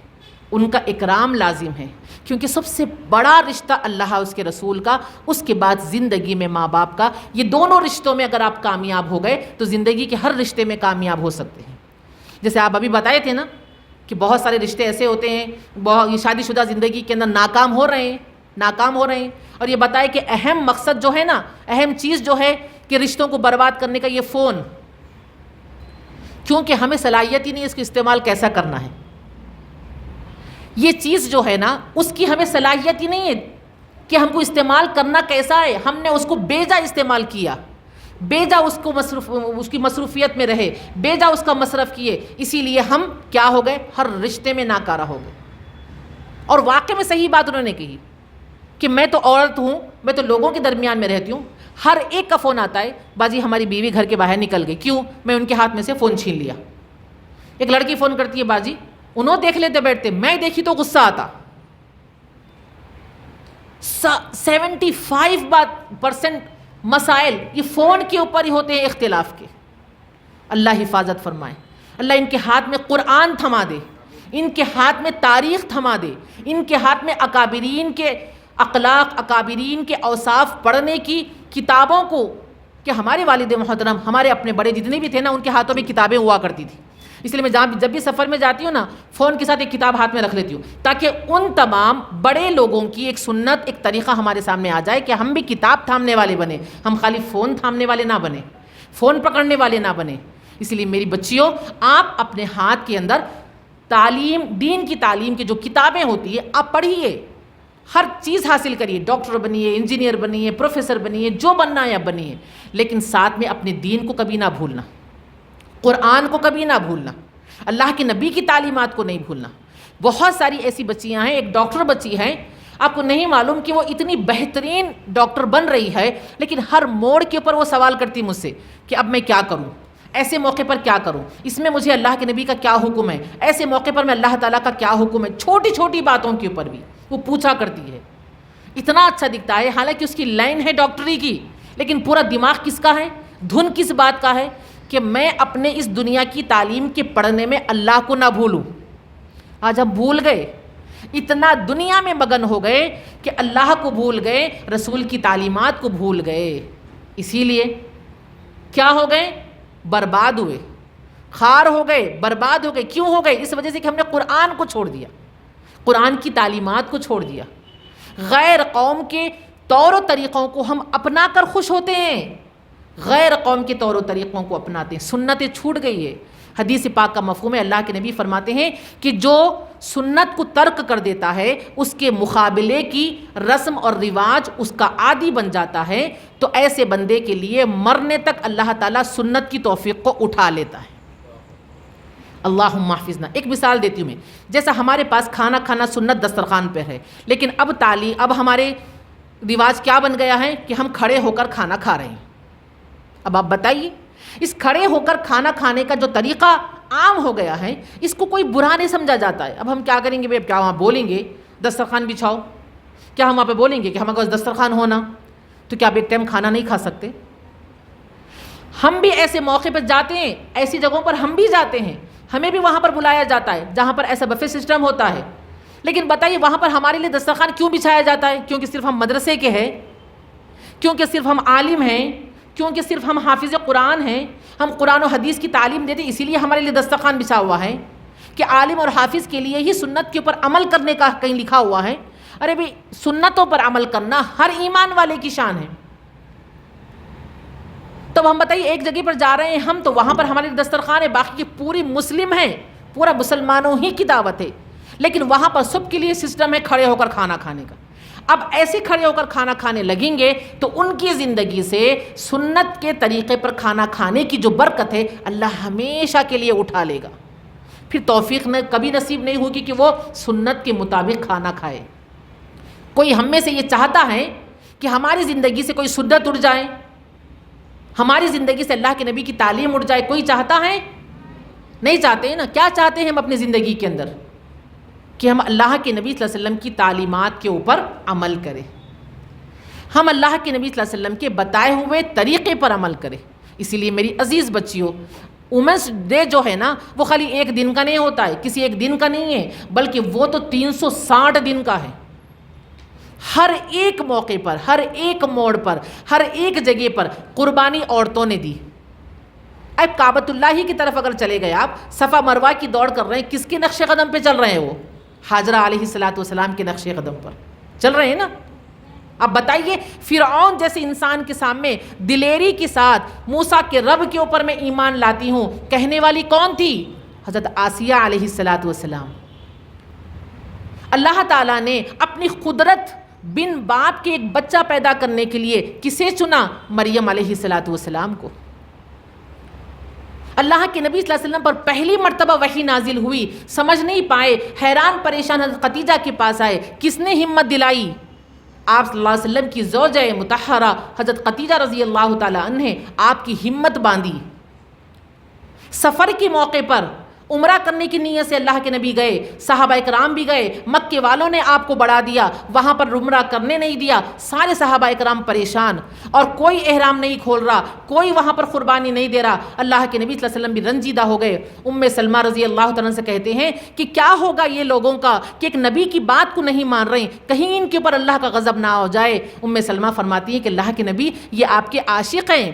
ان کا اکرام لازم ہے, کیونکہ سب سے بڑا رشتہ اللہ اس کے رسول کا, اس کے بعد زندگی میں ماں باپ کا. یہ دونوں رشتوں میں اگر آپ کامیاب ہو گئے تو زندگی کے ہر رشتے میں کامیاب ہو سکتے ہیں. جیسے آپ ابھی بتائے تھے نا کہ بہت سارے رشتے ایسے ہوتے ہیں, یہ شادی شدہ زندگی کے اندر ناکام ہو رہے ہیں, اور یہ بتائے کہ اہم مقصد جو ہے نا, اہم چیز جو ہے کہ رشتوں کو برباد کرنے کا, یہ فون, کیونکہ ہمیں صلاحیت ہی نہیں اس کو استعمال کیسا کرنا ہے. یہ چیز جو ہے نا, اس کی ہمیں صلاحیت ہی نہیں ہے کہ ہم کو استعمال کرنا کیسا ہے. ہم نے اس کو بیجا استعمال کیا, بیجا اس کی مصروفیت میں رہے, بیجا اس کا مصرف کیے, اسی لیے ہم کیا ہو گئے, ہر رشتے میں ناکارہ ہو گئے. اور واقع میں صحیح بات انہوں نے کہی کہ میں تو عورت ہوں, میں تو لوگوں کے درمیان میں رہتی ہوں, ہر ایک کا فون آتا ہے, باجی ہماری بیوی گھر کے باہر نکل گئی, کیوں, میں ان کے ہاتھ میں سے فون چھین لیا. ایک لڑکی فون کرتی ہے, باجی انہوں دیکھ لیتے بیٹھتے, میں دیکھی تو غصہ آتا. 75% مسائل یہ فون کے اوپر ہی ہوتے ہیں اختلاف کے. اللہ حفاظت فرمائے, اللہ ان کے ہاتھ میں قرآن تھما دے, ان کے ہاتھ میں تاریخ تھما دے, ان کے ہاتھ میں اکابرین کے اخلاق, اکابرین کے اوصاف پڑھنے کی کتابوں کو, کہ ہمارے والد محترم, ہمارے اپنے بڑے جتنے بھی تھے نا, ان کے ہاتھوں میں کتابیں ہوا کرتی تھی. اس لیے میں جب بھی سفر میں جاتی ہوں نا, فون کے ساتھ ایک کتاب ہاتھ میں رکھ لیتی ہوں, تاکہ ان تمام بڑے لوگوں کی ایک سنت, ایک طریقہ ہمارے سامنے آ جائے کہ ہم بھی کتاب تھامنے والے بنے, ہم خالی فون تھامنے والے نہ بنے, فون پکڑنے والے نہ بنے. اس لیے میری بچیوں, آپ اپنے ہاتھ کے اندر تعلیم, دین کی تعلیم کی جو کتابیں ہوتی ہیں آپ پڑھیے, ہر چیز حاصل کریے, ڈاکٹر بنیے, انجینئر بنیے, پروفیسر بنیے, جو بننا ہے بنیے, لیکن ساتھ میں اپنے دین کو کبھی نہ بھولنا, قرآن کو کبھی نہ بھولنا, اللہ کے نبی کی تعلیمات کو نہیں بھولنا. بہت ساری ایسی بچیاں ہیں, ایک ڈاکٹر بچی ہے, آپ کو نہیں معلوم کہ وہ اتنی بہترین ڈاکٹر بن رہی ہے, لیکن ہر موڑ کے اوپر وہ سوال کرتی مجھ سے کہ اب میں کیا کروں, ایسے موقع پر کیا کروں, اس میں مجھے اللہ کے نبی کا کیا حکم ہے, ایسے موقع پر میں اللہ تعالیٰ کا کیا حکم ہے. چھوٹی چھوٹی باتوں کے اوپر بھی وہ پوچھا کرتی ہے. اتنا اچھا دکھتا ہے, حالانکہ اس کی لائن ہے ڈاکٹری کی, لیکن پورا دماغ کس کا ہے, دھن کس بات کا ہے, کہ میں اپنے اس دنیا کی تعلیم کے پڑھنے میں اللہ کو نہ بھولوں. آج ہم بھول گئے, اتنا دنیا میں مگن ہو گئے کہ اللہ کو بھول گئے, رسول کی تعلیمات کو بھول گئے. اسی لیے کیا ہو گئے, برباد ہوئے, خار ہو گئے, برباد ہو گئے. کیوں ہو گئے, اس وجہ سے کہ ہم نے قرآن کو چھوڑ دیا, قرآن کی تعلیمات کو چھوڑ دیا. غیر قوم کے طور و طریقوں کو ہم اپنا کر خوش ہوتے ہیں, غیر قوم کے طور و طریقوں کو اپناتے ہیں. سنتیں چھوٹ گئی ہے. حدیث پاک کا مفہوم ہے, اللہ کے نبی فرماتے ہیں کہ جو سنت کو ترک کر دیتا ہے, اس کے مقابلے کی رسم اور رواج اس کا عادی بن جاتا ہے, تو ایسے بندے کے لیے مرنے تک اللہ تعالیٰ سنت کی توفیق کو اٹھا لیتا ہے. اللہم احفظنا. ایک مثال دیتی ہوں میں, جیسا ہمارے پاس کھانا کھانا سنت دسترخوان پہ ہے, لیکن اب ہمارے رواج کیا بن گیا ہے کہ ہم کھڑے ہو کر کھانا کھا رہے ہیں. اب آپ بتائیے, اس کھڑے ہو کر کھانا کھانے کا جو طریقہ عام ہو گیا ہے, اس کو کوئی برا نہیں سمجھا جاتا ہے. اب ہم کیا کریں گے بھائی, کیا وہاں بولیں گے دسترخوان بچھاؤ, کیا ہم وہاں پہ بولیں گے کہ ہمارے پاس دسترخوان ہونا, تو کیا آپ ایک ٹائم کھانا نہیں کھا سکتے؟ ہم بھی ایسے موقع پر جاتے ہیں, ایسی جگہوں پر ہم بھی جاتے ہیں ہمیں بھی وہاں پر بلایا جاتا ہے جہاں پر ایسا بفے سسٹم ہوتا ہے، لیکن بتائیے وہاں پر ہمارے لیے دسترخوان کیوں بچھایا جاتا ہے؟ کیونکہ صرف ہم مدرسے کے ہیں، کیونکہ صرف ہم عالم ہیں، کیونکہ صرف ہم حافظ قرآن ہیں، ہم قرآن و حدیث کی تعلیم دیتے، اسی لیے ہمارے لیے دسترخوان بچھا ہوا ہے کہ عالم اور حافظ کے لیے ہی سنت کے اوپر عمل کرنے کا کہیں لکھا ہوا ہے۔ ارے بھئی سنتوں پر عمل کرنا ہر ایمان والے کی شان ہے۔ تو ہم بتائیے ایک جگہ پر جا رہے ہیں ہم، تو وہاں پر ہمارے دسترخوان ہے، باقی کی پوری مسلم ہیں، پورا مسلمانوں ہی کی دعوت ہے، لیکن وہاں پر سب کے لیے سسٹم ہے کھڑے ہو کر کھانا کھانے کا۔ اب ایسے کھڑے ہو کر کھانا کھانے لگیں گے تو ان کی زندگی سے سنت کے طریقے پر کھانا کھانے کی جو برکت ہے اللہ ہمیشہ کے لیے اٹھا لے گا، پھر توفیق کبھی نصیب نہیں ہوگی کہ وہ سنت کے مطابق کھانا کھائے۔ کوئی ہم میں سے یہ چاہتا ہے کہ ہماری زندگی سے کوئی سنت اٹھ جائے، ہماری زندگی سے اللہ کے نبی کی تعلیم اٹھ جائے؟ کوئی چاہتا ہے؟ نہیں چاہتے ہیں نا۔ کیا چاہتے ہیں ہم اپنی زندگی کے اندر؟ کہ ہم اللہ کے نبی صلی اللہ علیہ وسلم کی تعلیمات کے اوپر عمل کریں، ہم اللہ کے نبی صلی اللہ علیہ وسلم کے بتائے ہوئے طریقے پر عمل کریں۔ اسی لیے میری عزیز بچیوں، وومنس ڈے جو ہے نا وہ خالی ایک دن کا نہیں ہوتا ہے، کسی ایک دن کا نہیں ہے، بلکہ وہ تو 360 دن کا ہے۔ ہر ایک موقع پر، ہر ایک موڑ پر، ہر ایک جگہ پر قربانی عورتوں نے دی۔ اب کعبۃ اللہ ہی کی طرف اگر چلے گئے آپ، صفا مروہ کی دوڑ کر رہے ہیں، کس کے نقش قدم پہ چل رہے ہیں؟ وہ حاجرہ علیہ السلام کے نقش قدم پر چل رہے ہیں نا۔ اب بتائیے فرعون جیسے انسان کے سامنے دلیری کے ساتھ موسیٰ کے رب کے اوپر میں ایمان لاتی ہوں کہنے والی کون تھی؟ حضرت آسیہ علیہ السلام۔ اللہ تعالیٰ نے اپنی قدرت بن باپ کے ایک بچہ پیدا کرنے کے لیے کسے چنا؟ مریم علیہ السلام کو۔ اللہ کے نبی صلی اللہ علیہ وسلم پر پہلی مرتبہ وحی نازل ہوئی، سمجھ نہیں پائے، حیران پریشان حضرت خدیجہ کے پاس آئے، کس نے ہمت دلائی؟ آپ صلی اللہ علیہ وسلم کی زوجہ مطہرہ حضرت خدیجہ رضی اللہ تعالی عنہ نے آپ کی ہمت باندھی۔ سفر کے موقع پر عمرہ کرنے کی نیت سے اللہ کے نبی گئے، صحابہ کرام بھی گئے، مکے والوں نے آپ کو بڑھا دیا، وہاں پر عمرہ کرنے نہیں دیا، سارے صحابہ کرام پریشان، اور کوئی احرام نہیں کھول رہا، کوئی وہاں پر قربانی نہیں دے رہا۔ اللہ کے نبی صلی اللہ علیہ وسلم بھی رنجیدہ ہو گئے۔ سلمہ رضی اللہ تعالیٰ سے کہتے ہیں کہ کیا ہوگا یہ لوگوں کا کہ ایک نبی کی بات کو نہیں مان رہے، کہیں ان کے اوپر اللہ کا غضب نہ ہو جائے۔ سلمہ فرماتی ہیں کہ اللہ کے نبی یہ آپ کے عاشق ہیں،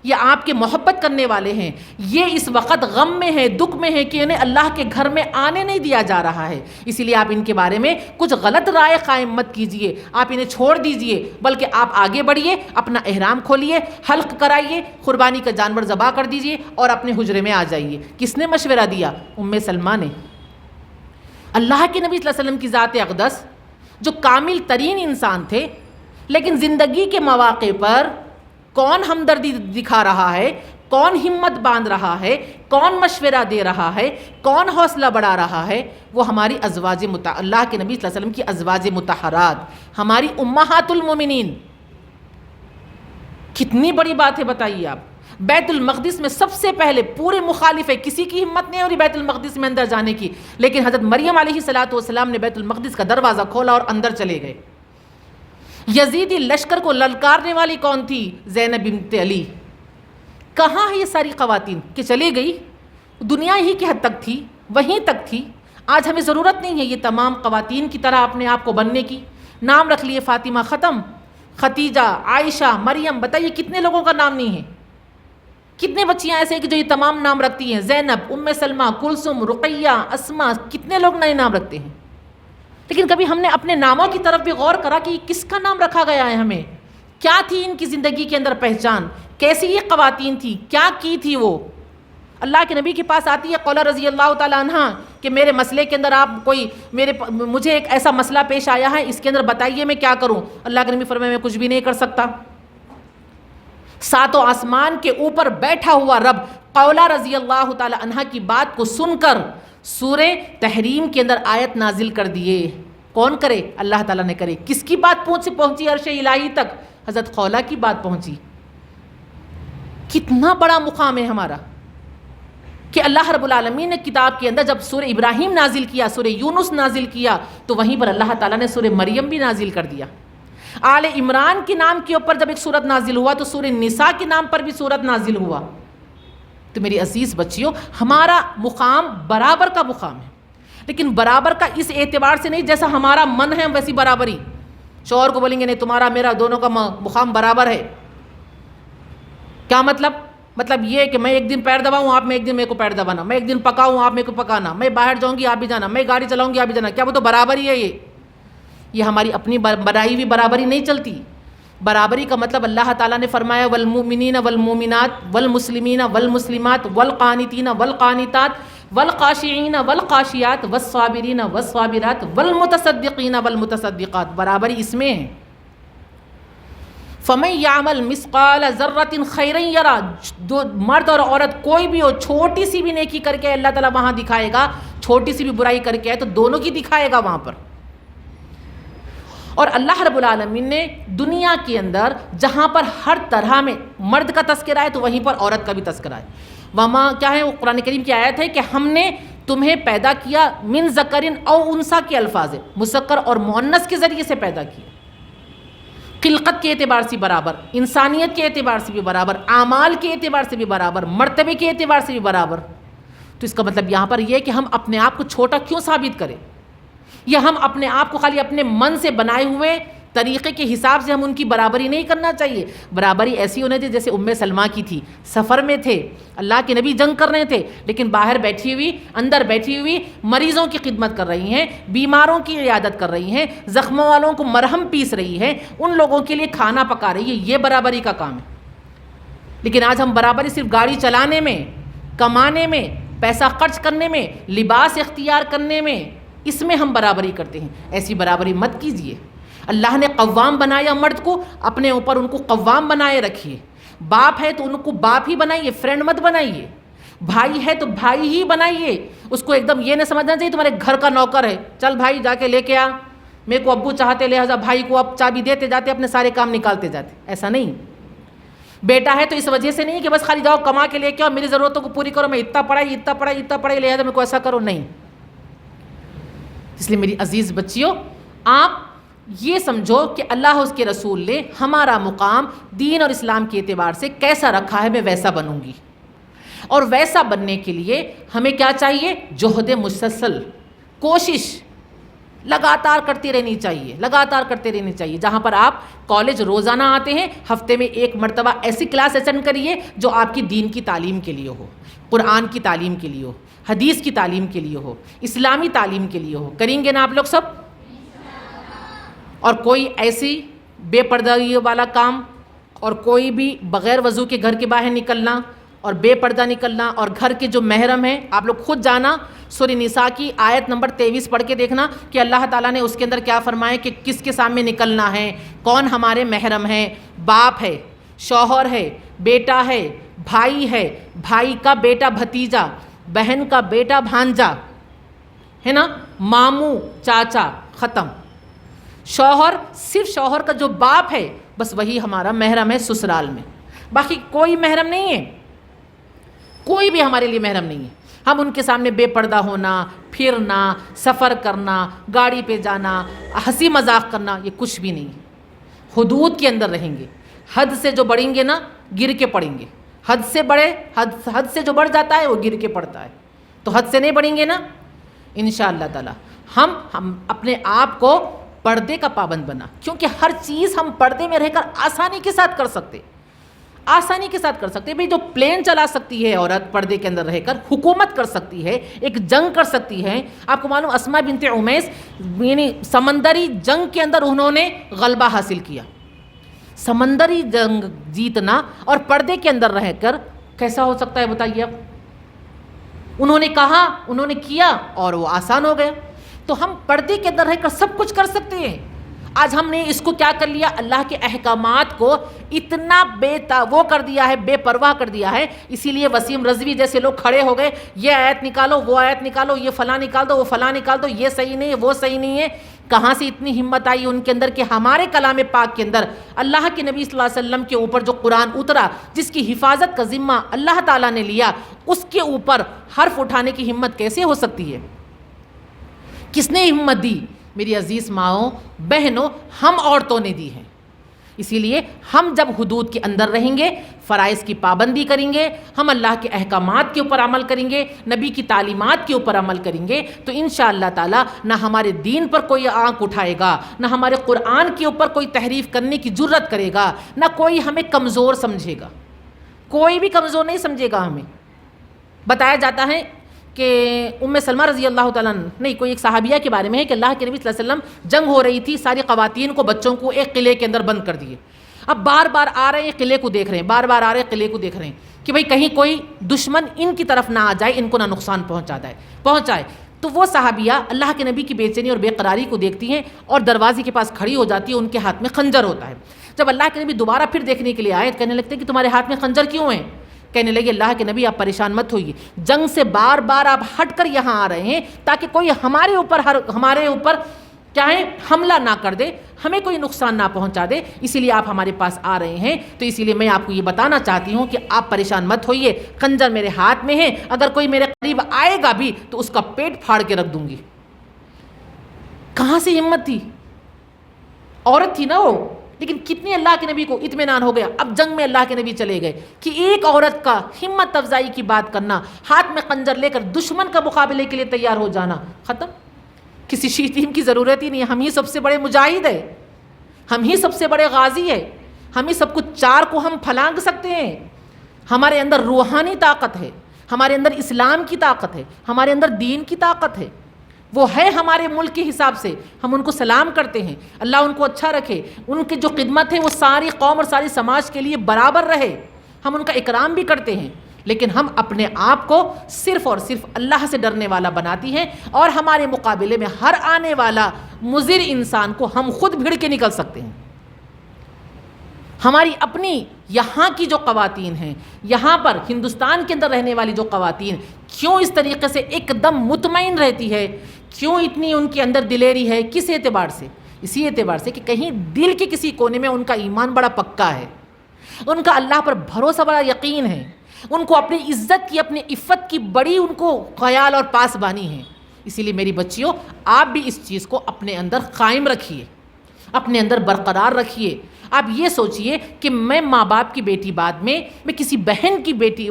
یہ آپ کے محبت کرنے والے ہیں، یہ اس وقت غم میں ہے، دکھ میں ہے کہ انہیں اللہ کے گھر میں آنے نہیں دیا جا رہا ہے، اسی لیے آپ ان کے بارے میں کچھ غلط رائے قائم مت کیجئے، آپ انہیں چھوڑ دیجئے، بلکہ آپ آگے بڑھیے، اپنا احرام کھولیے، حلق کرائیے، قربانی کا جانور ذبح کر دیجئے اور اپنے حجرے میں آ جائیے۔ کس نے مشورہ دیا؟ سلمہ نے۔ اللہ کے نبی صلی اللہ علیہ وسلم کی ذات اقدس جو کامل ترین انسان تھے، لیکن زندگی کے مواقع پر کون ہمدردی دکھا رہا ہے، کون ہمت باندھ رہا ہے، کون مشورہ دے رہا ہے، کون حوصلہ بڑھا رہا ہے؟ وہ ہماری اللہ کے نبی صلی اللہ علیہ وسلم کی ازواج مطہرات، ہماری امہات المومنین۔ کتنی بڑی بات ہے بتائیے آپ۔ بیت المقدس میں سب سے پہلے پورے مخالف ہے، کسی کی ہمت نہیں ہو رہی بیت المقدس میں اندر جانے کی، لیکن حضرت مریم علیہ السلام نے بیت المقدس کا دروازہ کھولا اور اندر چلے گئے۔ یزیدی لشکر کو للکارنے والی کون تھی؟ زینب بنت علی۔ کہاں ہے یہ ساری خواتین کہ چلی گئی؟ دنیا ہی کی حد تک تھی، وہیں تک تھی۔ آج ہمیں ضرورت نہیں ہے یہ تمام خواتین کی طرح اپنے آپ کو بننے کی۔ نام رکھ لیے فاطمہ ختم، ختیجہ، عائشہ، مریم، بتائیے کتنے لوگوں کا نام نہیں ہے؟ کتنے بچیاں ایسے ہیں کہ جو یہ تمام نام رکھتی ہیں؟ زینب، سلمہ، کلثوم، رقیہ، اسماء، کتنے لوگ نئے نام رکھتے ہیں؟ لیکن کبھی ہم نے اپنے ناموں کی طرف بھی غور کرا کہ کس کا نام رکھا گیا ہے ہمیں؟ کیا تھی ان کی زندگی کے اندر پہچان؟ کیسی یہ خواتین تھی؟ کیا کی تھی وہ؟ اللہ کے نبی کے پاس آتی ہے قولہ رضی اللہ تعالیٰ عنہ کہ میرے مسئلے کے اندر مجھے ایک ایسا مسئلہ پیش آیا ہے، اس کے اندر بتائیے میں کیا کروں؟ اللہ کے نبی فرمائے میں کچھ بھی نہیں کر سکتا۔ ساتوں آسمان کے اوپر بیٹھا ہوا رب قولہ رضی اللہ تعالیٰ عنہ کی بات کو سن کر سورہ تحریم کے اندر آیت نازل کر دیے۔ کون کرے؟ اللہ تعالیٰ نے کرے۔ کس کی بات پہنچی عرش الہی تک؟ حضرت خولہ کی بات پہنچی۔ کتنا بڑا مقام ہے ہمارا کہ اللہ رب العالمین نے کتاب کے اندر جب سورہ ابراہیم نازل کیا، سورہ یونس نازل کیا، تو وہیں پر اللہ تعالیٰ نے سورہ مریم بھی نازل کر دیا۔ آل عمران کے نام کے اوپر جب ایک سورت نازل ہوا تو سورہ نساء کے نام پر بھی سورت نازل ہوا۔ تو میری عزیز بچیوں، ہمارا مقام برابر کا مقام ہے، لیکن برابر کا اس اعتبار سے نہیں جیسا ہمارا من ہے ویسی برابری. شوہر کو بولیں گے نہیں تمہارا میرا دونوں کا مقام برابر ہے. کیا مطلب یہ کہ میں ایک دن پیر دباؤں آپ میں ایک دن میرے کو پیر دبانا، میں ایک دن پکاؤں آپ میرے کو پکانا، میں باہر جاؤں گی آپ بھی جانا، میں گاڑی چلاؤں گی آپ بھی جانا. کیا وہ تو برابری ہے؟ یہ ہماری اپنی بنائی ہوئی برابری نہیں چلتی. برابری کا مطلب اللہ تعالیٰ نے فرمایا والمؤمنین والمؤمنات والمسلمین والمسلمات والقانتین والقانتات والخاشعین والخاشعات والصابرین والصابرات والمتصدقین والمتصدقات. برابری اس میں ہے. فَمَن يَعْمَلْ مِثْقَالَ ذَرَّةٍ خَيْرًا يَرَهُ. مرد اور عورت کوئی بھی ہو، چھوٹی سی بھی نیکی کر کے اللہ تعالیٰ وہاں دکھائے گا، چھوٹی سی بھی برائی کر کے ہے تو دونوں کی دکھائے گا وہاں پر. اور اللہ رب العالمین نے دنیا کے اندر جہاں پر ہر طرح میں مرد کا تذکرہ ہے تو وہیں پر عورت کا بھی تذکرہ ہے. وما کیا ہے وہ قرآن کریم کی آیت ہے کہ ہم نے تمہیں پیدا کیا من ذکرن او انثی کے الفاظ ہے، مذکر اور مؤنث کے ذریعے سے پیدا کیا. خلقت کے اعتبار سے برابر، انسانیت کے اعتبار سے بھی برابر، اعمال کے اعتبار سے بھی برابر، مرتبے کے اعتبار سے بھی برابر. تو اس کا مطلب یہاں پر یہ ہے کہ ہم اپنے آپ کو چھوٹا کیوں ثابت کریں، یا ہم اپنے آپ کو خالی اپنے من سے بنائے ہوئے طریقے کے حساب سے ہم ان کی برابری نہیں کرنا چاہیے. برابری ایسی ہونے چاہیے جیسے ام سلمہ کی تھی. سفر میں تھے، اللہ کے نبی جنگ کر رہے تھے، لیکن باہر بیٹھی ہوئی، اندر بیٹھی ہوئی مریضوں کی خدمت کر رہی ہیں، بیماروں کی عیادت کر رہی ہیں، زخموں والوں کو مرہم پیس رہی ہیں، ان لوگوں کے لیے کھانا پکا رہی ہے. یہ برابری کا کام ہے. لیکن آج ہم برابری صرف گاڑی چلانے میں، کمانے میں، پیسہ خرچ کرنے میں، لباس اختیار کرنے میں، اس میں ہم برابری کرتے ہیں. ایسی برابری مت کیجیے. اللہ نے قوام بنایا مرد کو، اپنے اوپر ان کو قوام بنائے رکھیے. باپ ہے تو ان کو باپ ہی بنائیے، فرینڈ مت بنائیے. بھائی ہے تو بھائی ہی بنائیے. اس کو ایک دم یہ نہ سمجھنا چاہیے تمہارے گھر کا نوکر ہے، چل بھائی جا کے لے کے آ، میرے کو ابو چاہتے لہذا بھائی کو اب چابی دیتے جاتے، اپنے سارے کام نکالتے جاتے. ایسا نہیں. بیٹا ہے تو اس وجہ سے نہیں کہ بس خالی جاؤ کما کے لے کے آؤ، میری ضرورتوں کو پوری کرو، میں اتنا پڑھائی لہذا میرے کو ایسا کرو. نہیں. اس لیے میری عزیز بچیوں، آپ یہ سمجھو کہ اللہ اس کے رسول نے ہمارا مقام دین اور اسلام کے اعتبار سے کیسا رکھا ہے، میں ویسا بنوں گی. اور ویسا بننے کے لیے ہمیں کیا چاہیے؟ جہد مسلسل، کوشش لگاتار کرتی رہنی چاہیے. جہاں پر آپ کالج روزانہ آتے ہیں، ہفتے میں ایک مرتبہ ایسی کلاس اٹینڈ کریے جو آپ کی دین کی تعلیم کے لیے ہو، قرآن کی تعلیم کے لیے ہو، حدیث کی تعلیم کے لیے ہو، اسلامی تعلیم کے لیے ہو. کریں گے نا آپ لوگ سب؟ اور کوئی ایسی بے پردگی والا کام، اور کوئی بھی بغیر وضو کے گھر کے باہر نکلنا اور بے پردہ نکلنا، اور گھر کے جو محرم ہیں آپ لوگ خود جانا، سورہ نساء کی آیت نمبر 23 پڑھ کے دیکھنا کہ اللہ تعالیٰ نے اس کے اندر کیا فرمایا کہ کس کے سامنے نکلنا ہے، کون ہمارے محرم ہیں. باپ ہے، شوہر ہے، بیٹا ہے، بھائی ہے، بھائی کا بیٹا بھتیجا، بہن کا بیٹا بھانجا ہے نا، ماموں، چاچا، ختم. شوہر، صرف شوہر کا جو باپ ہے بس وہی ہمارا محرم ہے سسرال میں، باقی کوئی محرم نہیں ہے، کوئی بھی ہمارے لیے محرم نہیں ہے. ہم ان کے سامنے بے پردہ ہونا، پھرنا، سفر کرنا، گاڑی پہ جانا، ہنسی مذاق کرنا، یہ کچھ بھی نہیں. حدود کے اندر رہیں گے. حد سے جو بڑھیں گے نا گر کے پڑیں گے. حد سے جو بڑھ جاتا ہے وہ گر کے پڑتا ہے. تو حد سے نہیں بڑھیں گے نا انشاءاللہ تعالی. ہم اپنے آپ کو پردے کا پابند بنا، کیونکہ ہر چیز ہم پردے میں رہ کر آسانی کے ساتھ کر سکتے. بھئی جو پلین چلا سکتی ہے عورت پردے کے اندر رہ کر، حکومت کر سکتی ہے، ایک جنگ کر سکتی ہے. آپ کو معلوم اسماء بنت عمیس یعنی سمندری جنگ کے اندر انہوں نے غلبہ حاصل کیا. سمندری جنگ جیتنا اور پردے کے اندر رہ کر کیسا ہو سکتا ہے بتائیے آپ؟ انہوں نے کہا، انہوں نے کیا اور وہ آسان ہو گیا. تو ہم پردے کے اندر رہ کر سب کچھ کر سکتے ہیں. آج ہم نے اس کو کیا کر لیا؟ اللہ کے احکامات کو اتنا وہ کر دیا ہے، بے پرواہ کر دیا ہے. اسی لیے وسیم رضوی جیسے لوگ کھڑے ہو گئے، یہ آیت نکالو، وہ آیت نکالو، یہ فلاں نکال دو، وہ فلاں نکال دو، یہ صحیح نہیں ہے، وہ صحیح نہیں ہے. کہاں سے اتنی ہمت آئی ان کے اندر کہ ہمارے کلام پاک کے اندر اللہ کے نبی صلی اللہ علیہ وسلم کے اوپر جو قرآن اترا، جس کی حفاظت کا ذمہ اللہ تعالیٰ نے لیا، اس کے اوپر حرف اٹھانے کی ہمت کیسے ہو سکتی ہے؟ کس نے ہمت دی؟ میری عزیز ماؤں، بہنوں، ہم عورتوں نے دی ہے. اسی لیے ہم جب حدود کے اندر رہیں گے، فرائض کی پابندی کریں گے، ہم اللہ کے احکامات کے اوپر عمل کریں گے، نبی کی تعلیمات کے اوپر عمل کریں گے، تو انشاءاللہ تعالی نہ ہمارے دین پر کوئی آنکھ اٹھائے گا، نہ ہمارے قرآن کے اوپر کوئی تحریف کرنے کی جرت کرے گا، نہ کوئی ہمیں کمزور سمجھے گا، کوئی بھی کمزور نہیں سمجھے گا ہمیں۔ بتایا جاتا ہے کہ ام سلمہ رضی اللہ تعالیٰ نہیں، کوئی ایک صحابیہ کے بارے میں ہے کہ اللہ کے نبی صلی اللہ علیہ وسلم جنگ ہو رہی تھی، ساری خواتین کو، بچوں کو ایک قلعے کے اندر بند کر دیے۔ اب بار بار آ رہے ہیں قلعے کو دیکھ رہے ہیں، بار بار آ رہے ہیں قلعے کو دیکھ رہے ہیں کہ بھئی کہیں کوئی دشمن ان کی طرف نہ آ جائے، ان کو نہ نقصان پہنچائے۔ تو وہ صحابیہ اللہ کے نبی کی بے چینی اور بے قراری کو دیکھتی ہیں اور دروازے کے پاس کھڑی ہو جاتی ہیں، ان کے ہاتھ میں خنجر ہوتا ہے۔ جب اللہ کے نبی دوبارہ پھر دیکھنے کے لیے آئے، کہنے لگتے ہیں کہ تمہارے ہاتھ میں خنجر کیوں ہیں؟ کہنے لگے اللہ کے نبی آپ پریشان مت ہوئیے، جنگ سے بار بار آپ ہٹ کر یہاں آ رہے ہیں تاکہ کوئی ہمارے اوپر کیا ہے حملہ نہ کر دے، ہمیں کوئی نقصان نہ پہنچا دے، اسی لیے آپ ہمارے پاس آ رہے ہیں۔ تو اسی لیے میں آپ کو یہ بتانا چاہتی ہوں کہ آپ پریشان مت ہوئیے، خنجر میرے ہاتھ میں ہے، اگر کوئی میرے قریب آئے گا بھی تو اس کا پیٹ پھاڑ کے رکھ دوں گی۔ کہاں سے ہمت تھی؟ عورت تھی نا وہ، لیکن کتنی اللہ کے نبی کو اطمینان ہو گیا۔ اب جنگ میں اللہ کے نبی چلے گئے کہ ایک عورت کا ہمت افزائی کی بات کرنا، ہاتھ میں خنجر لے کر دشمن کا مقابلے کے لیے تیار ہو جانا، ختم۔ کسی شی ٹیم کی ضرورت ہی نہیں ہے، ہم ہی سب سے بڑے مجاہد ہیں، ہم ہی سب سے بڑے غازی ہیں، ہم ہی سب کچھ چار کو ہم پھلانگ سکتے ہیں۔ ہمارے اندر روحانی طاقت ہے، ہمارے اندر اسلام کی طاقت ہے، ہمارے اندر دین کی طاقت ہے، وہ ہے ہمارے ملک کے حساب سے، ہم ان کو سلام کرتے ہیں، اللہ ان کو اچھا رکھے، ان کی جو خدمت ہے وہ ساری قوم اور ساری سماج کے لیے برابر رہے، ہم ان کا اکرام بھی کرتے ہیں، لیکن ہم اپنے آپ کو صرف اور صرف اللہ سے ڈرنے والا بناتی ہیں، اور ہمارے مقابلے میں ہر آنے والا مضر انسان کو ہم خود بھیڑ کے نکل سکتے ہیں۔ ہماری اپنی یہاں کی جو خواتین ہیں، یہاں پر ہندوستان کے اندر رہنے والی جو خواتین کیوں اس طریقے سے ایک دم مطمئن رہتی ہے، کیوں اتنی ان کے اندر دلیری ہے؟ کس اعتبار سے؟ اسی اعتبار سے کہ کہیں دل کے کسی کونے میں ان کا ایمان بڑا پکا ہے، ان کا اللہ پر بھروسہ بڑا یقین ہے، ان کو اپنی عزت کی، اپنی عفت کی بڑی ان کو خیال اور پاسبانی ہے۔ اسی لیے میری بچیوں، آپ بھی اس چیز کو اپنے اندر قائم رکھیے، اپنے اندر برقرار رکھیے۔ آپ یہ سوچئے کہ میں ماں باپ کی بیٹی بعد میں کسی بہن کی بیٹی،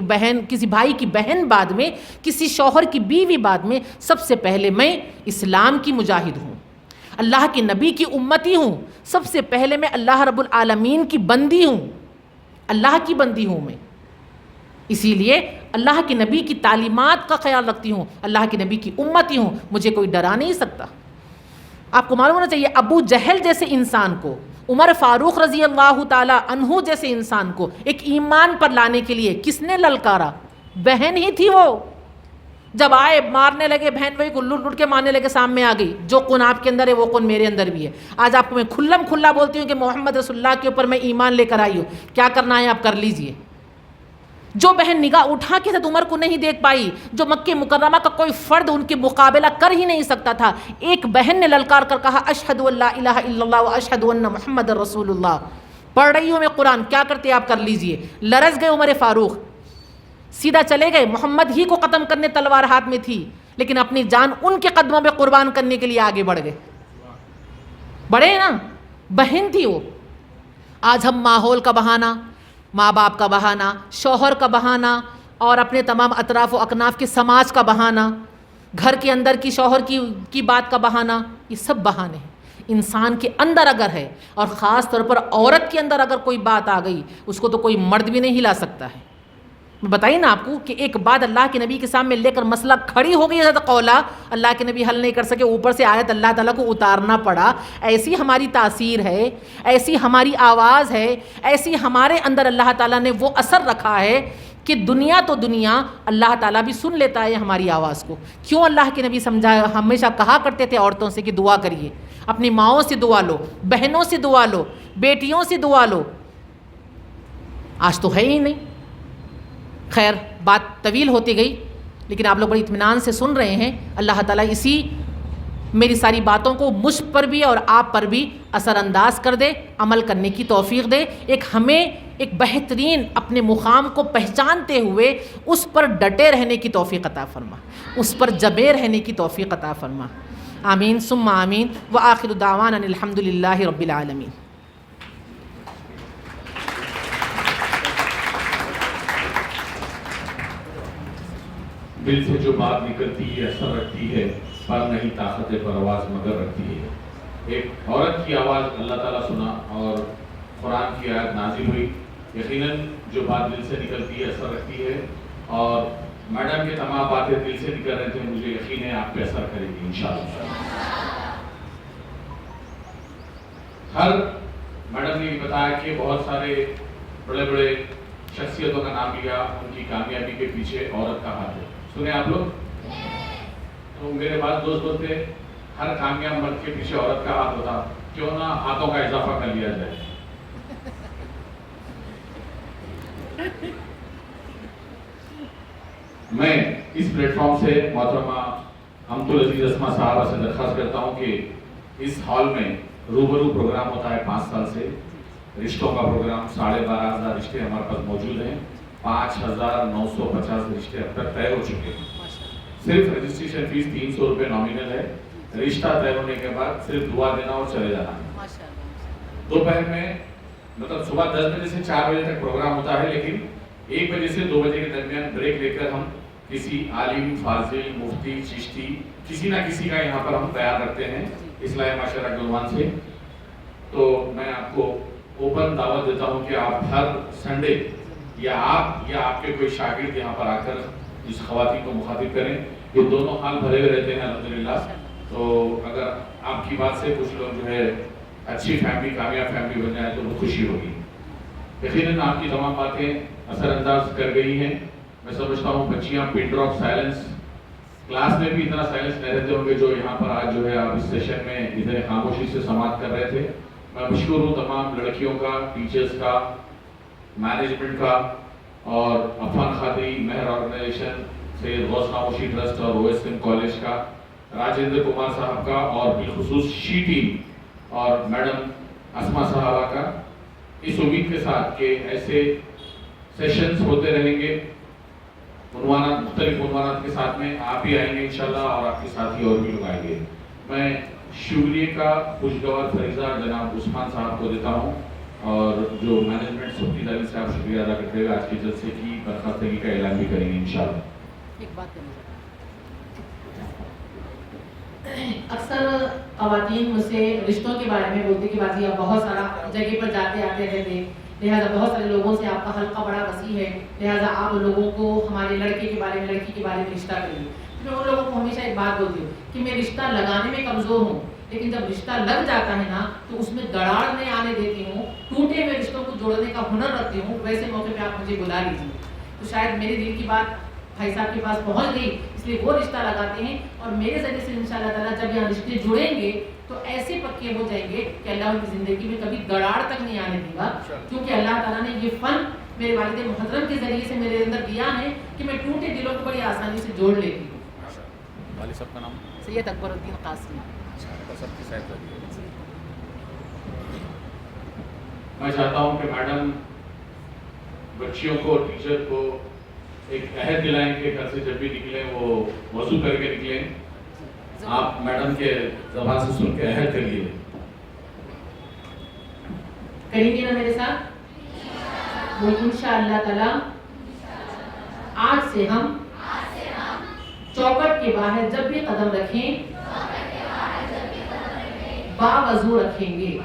کسی بھائی کی بہن بعد میں، کسی شوہر کی بیوی بعد میں، سب سے پہلے میں اسلام کی مجاہد ہوں، اللہ کے نبی کی امتی ہوں، سب سے پہلے میں اللہ رب العالمین کی بندی ہوں، اللہ کی بندی ہوں میں، اسی لیے اللہ کے نبی کی تعلیمات کا خیال رکھتی ہوں، اللہ کے نبی کی امتی ہوں، مجھے کوئی ڈرا نہیں سکتا۔ آپ کو معلوم ہونا چاہیے ابو جہل جیسے انسان کو، عمر فاروق رضی اللہ تعالی عنہ جیسے انسان کو ایک ایمان پر لانے کے لیے کس نے للکارا؟ بہن ہی تھی وہ۔ جب آئے مارنے لگے، بہن وہی کو لٹ لٹ کے مارنے لگے، سامنے آ گئی، جو کون آپ کے اندر ہے وہ کون میرے اندر بھی ہے۔ آج آپ کو میں کھلم کھلا بولتی ہوں کہ محمد رسول اللہ کے اوپر میں ایمان لے کر آئی ہوں، کیا کرنا ہے آپ کر لیجئے۔ جو بہن نگاہ اٹھا کے حضرت عمر کو نہیں دیکھ پائی، جو مکہ مکرمہ کا کوئی فرد ان کے مقابلہ کر ہی نہیں سکتا تھا، ایک بہن نے للکار کر کہا اشہد ان لا الہ الا اللہ و اشہد ان محمد رسول اللہ، پڑھ رہی ہوں میں قرآن، کیا کرتے آپ کر لیجئے۔ لرز گئے عمر فاروق، سیدھا چلے گئے، محمد ہی کو ختم کرنے تلوار ہاتھ میں تھی، لیکن اپنی جان ان کے قدموں پہ قربان کرنے کے لیے آگے بڑھ گئے۔ بڑے نا، بہن تھی وہ۔ آج ہم ماحول کا بہانہ، ماں باپ کا بہانہ، شوہر کا بہانہ، اور اپنے تمام اطراف و اکناف کے سماج کا بہانہ، گھر کے اندر کی شوہر کی بات کا بہانہ، یہ سب بہانے ہیں۔ انسان کے اندر اگر ہے، اور خاص طور پر عورت کے اندر اگر کوئی بات آ گئی، اس کو تو کوئی مرد بھی نہیں ہلا سکتا ہے۔ بتائیے نا آپ کو کہ ایک بات اللہ کے نبی کے سامنے لے کر مسئلہ کھڑی ہو گئی، حضرت قولا اللہ کے نبی حل نہیں کر سکے، اوپر سے آیت اللہ تعالیٰ کو اتارنا پڑا۔ ایسی ہماری تاثیر ہے، ایسی ہماری آواز ہے، ایسی ہمارے اندر اللہ تعالیٰ نے وہ اثر رکھا ہے کہ دنیا تو دنیا، اللہ تعالیٰ بھی سن لیتا ہے ہماری آواز کو۔ کیوں اللہ کے نبی ہمیشہ کہا کرتے تھے عورتوں سے کہ دعا کریے، اپنی ماؤں سے دعا لو، بہنوں سے دعا لو، بیٹیوں سے دعا لو۔ آج تو ہے ہی نہیں۔ خیر، بات طویل ہوتی گئی، لیکن آپ لوگ بڑی اطمینان سے سن رہے ہیں۔ اللہ تعالیٰ اسی میری ساری باتوں کو مجھ پر بھی اور آپ پر بھی اثر انداز کر دے، عمل کرنے کی توفیق دے، ہمیں ایک بہترین اپنے مقام کو پہچانتے ہوئے اس پر ڈٹے رہنے کی توفیق عطا فرما، اس پر جمے رہنے کی توفیق عطا فرما۔ آمین ثم آمین، وآخر دعوانا الحمد للہ رب العالمین۔ دل سے جو بات نکلتی ہے اثر رکھتی ہے، پر نہیں طاقت پرواز مگر رکھتی ہے. ایک عورت کی آواز اللہ تعالیٰ سنا اور قرآن کی آیت نازل ہوئی. یقیناً جو بات دل سے نکلتی ہے اثر رکھتی ہے، اور میڈم کے تمام باتیں دل سے نکل رہے تھے، مجھے یقین ہے آپ پہ اثر کرے گی انشاءاللہ. ہر میڈم نے یہ بتایا کہ بہت سارے بڑے بڑے شخصیتوں کا نام لیا، ان کی کامیابی کے پیچھے عورت کا ہاتھ ہے. سنے آپ لوگ؟ تو میرے پاس دوست بولتے ہر کامیاب مرد کے پیچھے عورت کا ہاتھ ہوتا، کیوں نہ ہاتھوں کا اضافہ کر لیا جائے. میں اس پلیٹ فارم سے محترمہ عبدالعزیز اسما صاحبہ سے درخواست کرتا ہوں کہ اس ہال میں روبرو پروگرام ہوتا ہے 5 سال سے، رشتوں کا پروگرام 12,500 رشتے ہمارے پاس موجود ہیں. 5,950 رشتے اب تک طے ہو چکے ہیں. صرف رجسٹریشن فیس 300 روپے نامینل ہے. رشتہ طے ہونے کے بعد صرف دعا دینا اور چلے جانا ہے. دوپہر میں مطلب صبح 10 بجے سے 4 بجے تک پروگرام ہوتا ہے، لیکن 1 بجے سے 2 بجے کے درمیان بریک لے کر ہم کسی عالم، فاضل، مفتی، چشتی کسی نہ کسی کا یہاں پر ہم تیار رکھتے ہیں اصلاح معاشرہ کے عنوان سے. تو میں آپ کو اوپن دعوت دیتا ہوں کہ آپ ہر سنڈے یا آپ کے کوئی شاگرد یہاں پر آ کر اس خواتین کو مخاطب کریں. یہ دونوں حال بھرے ہوئے رہتے ہیں الحمدللہ. تو اگر آپ کی بات سے کچھ لوگ جو ہے اچھی فیملی، کامیاب فیملی بن جائے تو بہت خوشی ہوگی. یقیناً آپ کی تمام باتیں اثر انداز کر گئی ہیں. میں سمجھتا ہوں بچیاں پن ڈراپ سائلنس، کلاس میں بھی اتنا سائلنس نہیں رہتے ہوں گے جو یہاں پر آج جو ہے آپ اس سیشن میں اتنے خاموشی سے سماعت کر رہے تھے. میں مشکور ہوں تمام لڑکیوں کا، ٹیچرز کا، مینجمنٹ کا، اور عفان خاطری مہر آرگنائزیشن، سید غوث خاموشی ٹرسٹ اور OSM کالج کا، راجندر کمار صاحب کا، اور بالخصوص شی ٹیم اور میڈم اسما صاحبہ کا. اس امید کے ساتھ کہ ایسے سیشنز ہوتے رہیں گے عنوانات، مختلف عنوانات کے ساتھ میں آپ بھی آئیں گے انشاءاللہ، اور آپ کے ساتھی اور بھی لوگ آئیں گے. میں شکریہ کا خوشگوار فریضہ جناب عثمان صاحب کو دیتا ہوں، اور جو مینجمنٹ سبتی تعلیم سے آپ شکریہ ادا کرتے ہوئے آج کے جلسے کی برخاستگی کا اعلان بھی کریں گے انشاءاللہ. ایک بات کرنا اکثر خواتین مجھ سے رشتوں کے بارے میں بولتی کہ باجی آپ بہت سارا جگہ پر جاتے آتے رہتے، لہٰذا بہت سارے لوگوں سے آپ کا حلقہ بڑا وسیع ہے، لہٰذا آپ لوگوں کو ہمارے لڑکے کے بارے میں، لڑکی کے بارے میں رشتہ کریے. میں ان لوگوں کو ہمیشہ ایک بات بولتی ہوں کہ میں رشتہ لگانے میں کمزور ہوں، لیکن جب رشتہ لگ جاتا ہے نا تو اس میں دراڑ نہیں آنے دیتی ہوں، ٹوٹے ہوئے رشتوں کو جوڑنے کا ہنر رکھتی ہوں. ویسے موقع پہ آپ مجھے بلا لیجیے. تو شاید میرے دل کی بات بھائی صاحب کے پاس پہنچ گئی، اس لیے وہ رشتہ لگاتے ہیں، اور میرے ذریعے سے انشاءاللہ تعالیٰ جب یہاں رشتے جڑیں گے تو ایسے پکے ہو جائیں گے کہ اللہ ان کی زندگی میں کبھی دراڑ تک نہیں آنے دے گا. کیونکہ اللہ تعالیٰ نے یہ فن میرے والد محترم کے ذریعے سے میرے اندر دیا ہے کہ میں ٹوٹے دلوں کو بڑی آسانی سے جوڑ لیتی ہوں. والد صاحب کا نام سید اکبر الدین قاسمی. میں چاہتا ہوں کہ میڈم بچیوں کو، ٹیچر کو ایک عہد دلائیں کہ گھر سے جب بھی نکلیں وہ وضو کر کے نکلیں. آپ میڈم کے زبان سے سن کے عہد کریے. کریں گے نا میرے ساتھ؟ وہ انشاءاللہ تعالیٰ آج سے ہم چوکٹ کے باہر جب بھی قدم رکھیں باوضو رکھیں گے.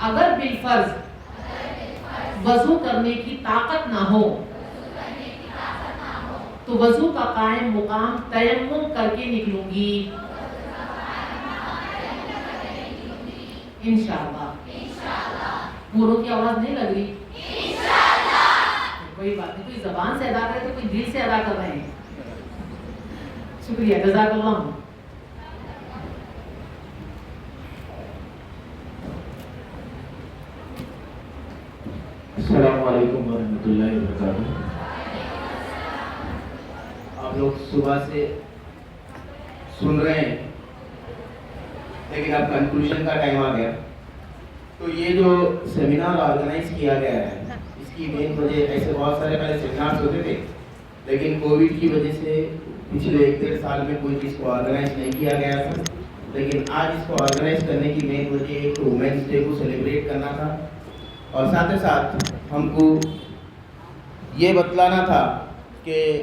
اگر بالفرض وضو کرنے کی طاقت نہ ہو تو وضو کا قائم مقام تیمم کر کے نکلوں گی انشاءاللہ. پوروں کی آواز نہیں لگ رہی؟ کوئی بات نہیں، کوئی زبان سے ادا کرے تو کوئی دل سے ادا کر رہے ہیں. شکریہ، جزاک اللہ. السلام علیکم ورحمۃ اللہ وبرکاتہ. آپ لوگ صبح سے سن رہے ہیں لیکن اب کنکلوژن کا ٹائم آ گیا. تو یہ جو سیمینار آرگنائز کیا گیا ہے اس کی مین وجہ، ایسے بہت سارے پہلے سیمینارز ہوتے تھے لیکن کووڈ کی وجہ سے پچھلے 1-1.5 سال میں کوئی چیز کو آرگنائز نہیں کیا گیا تھا، لیکن آج اس کو آرگنائز کرنے کی مین وجہ ایک وومنس ڈے کو سیلیبریٹ کرنا تھا، اور ساتھ ہم کو یہ بتلانا تھا کہ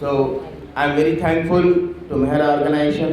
So I am very thankful to Mehra Organization,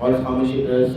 all Khamoshi Trust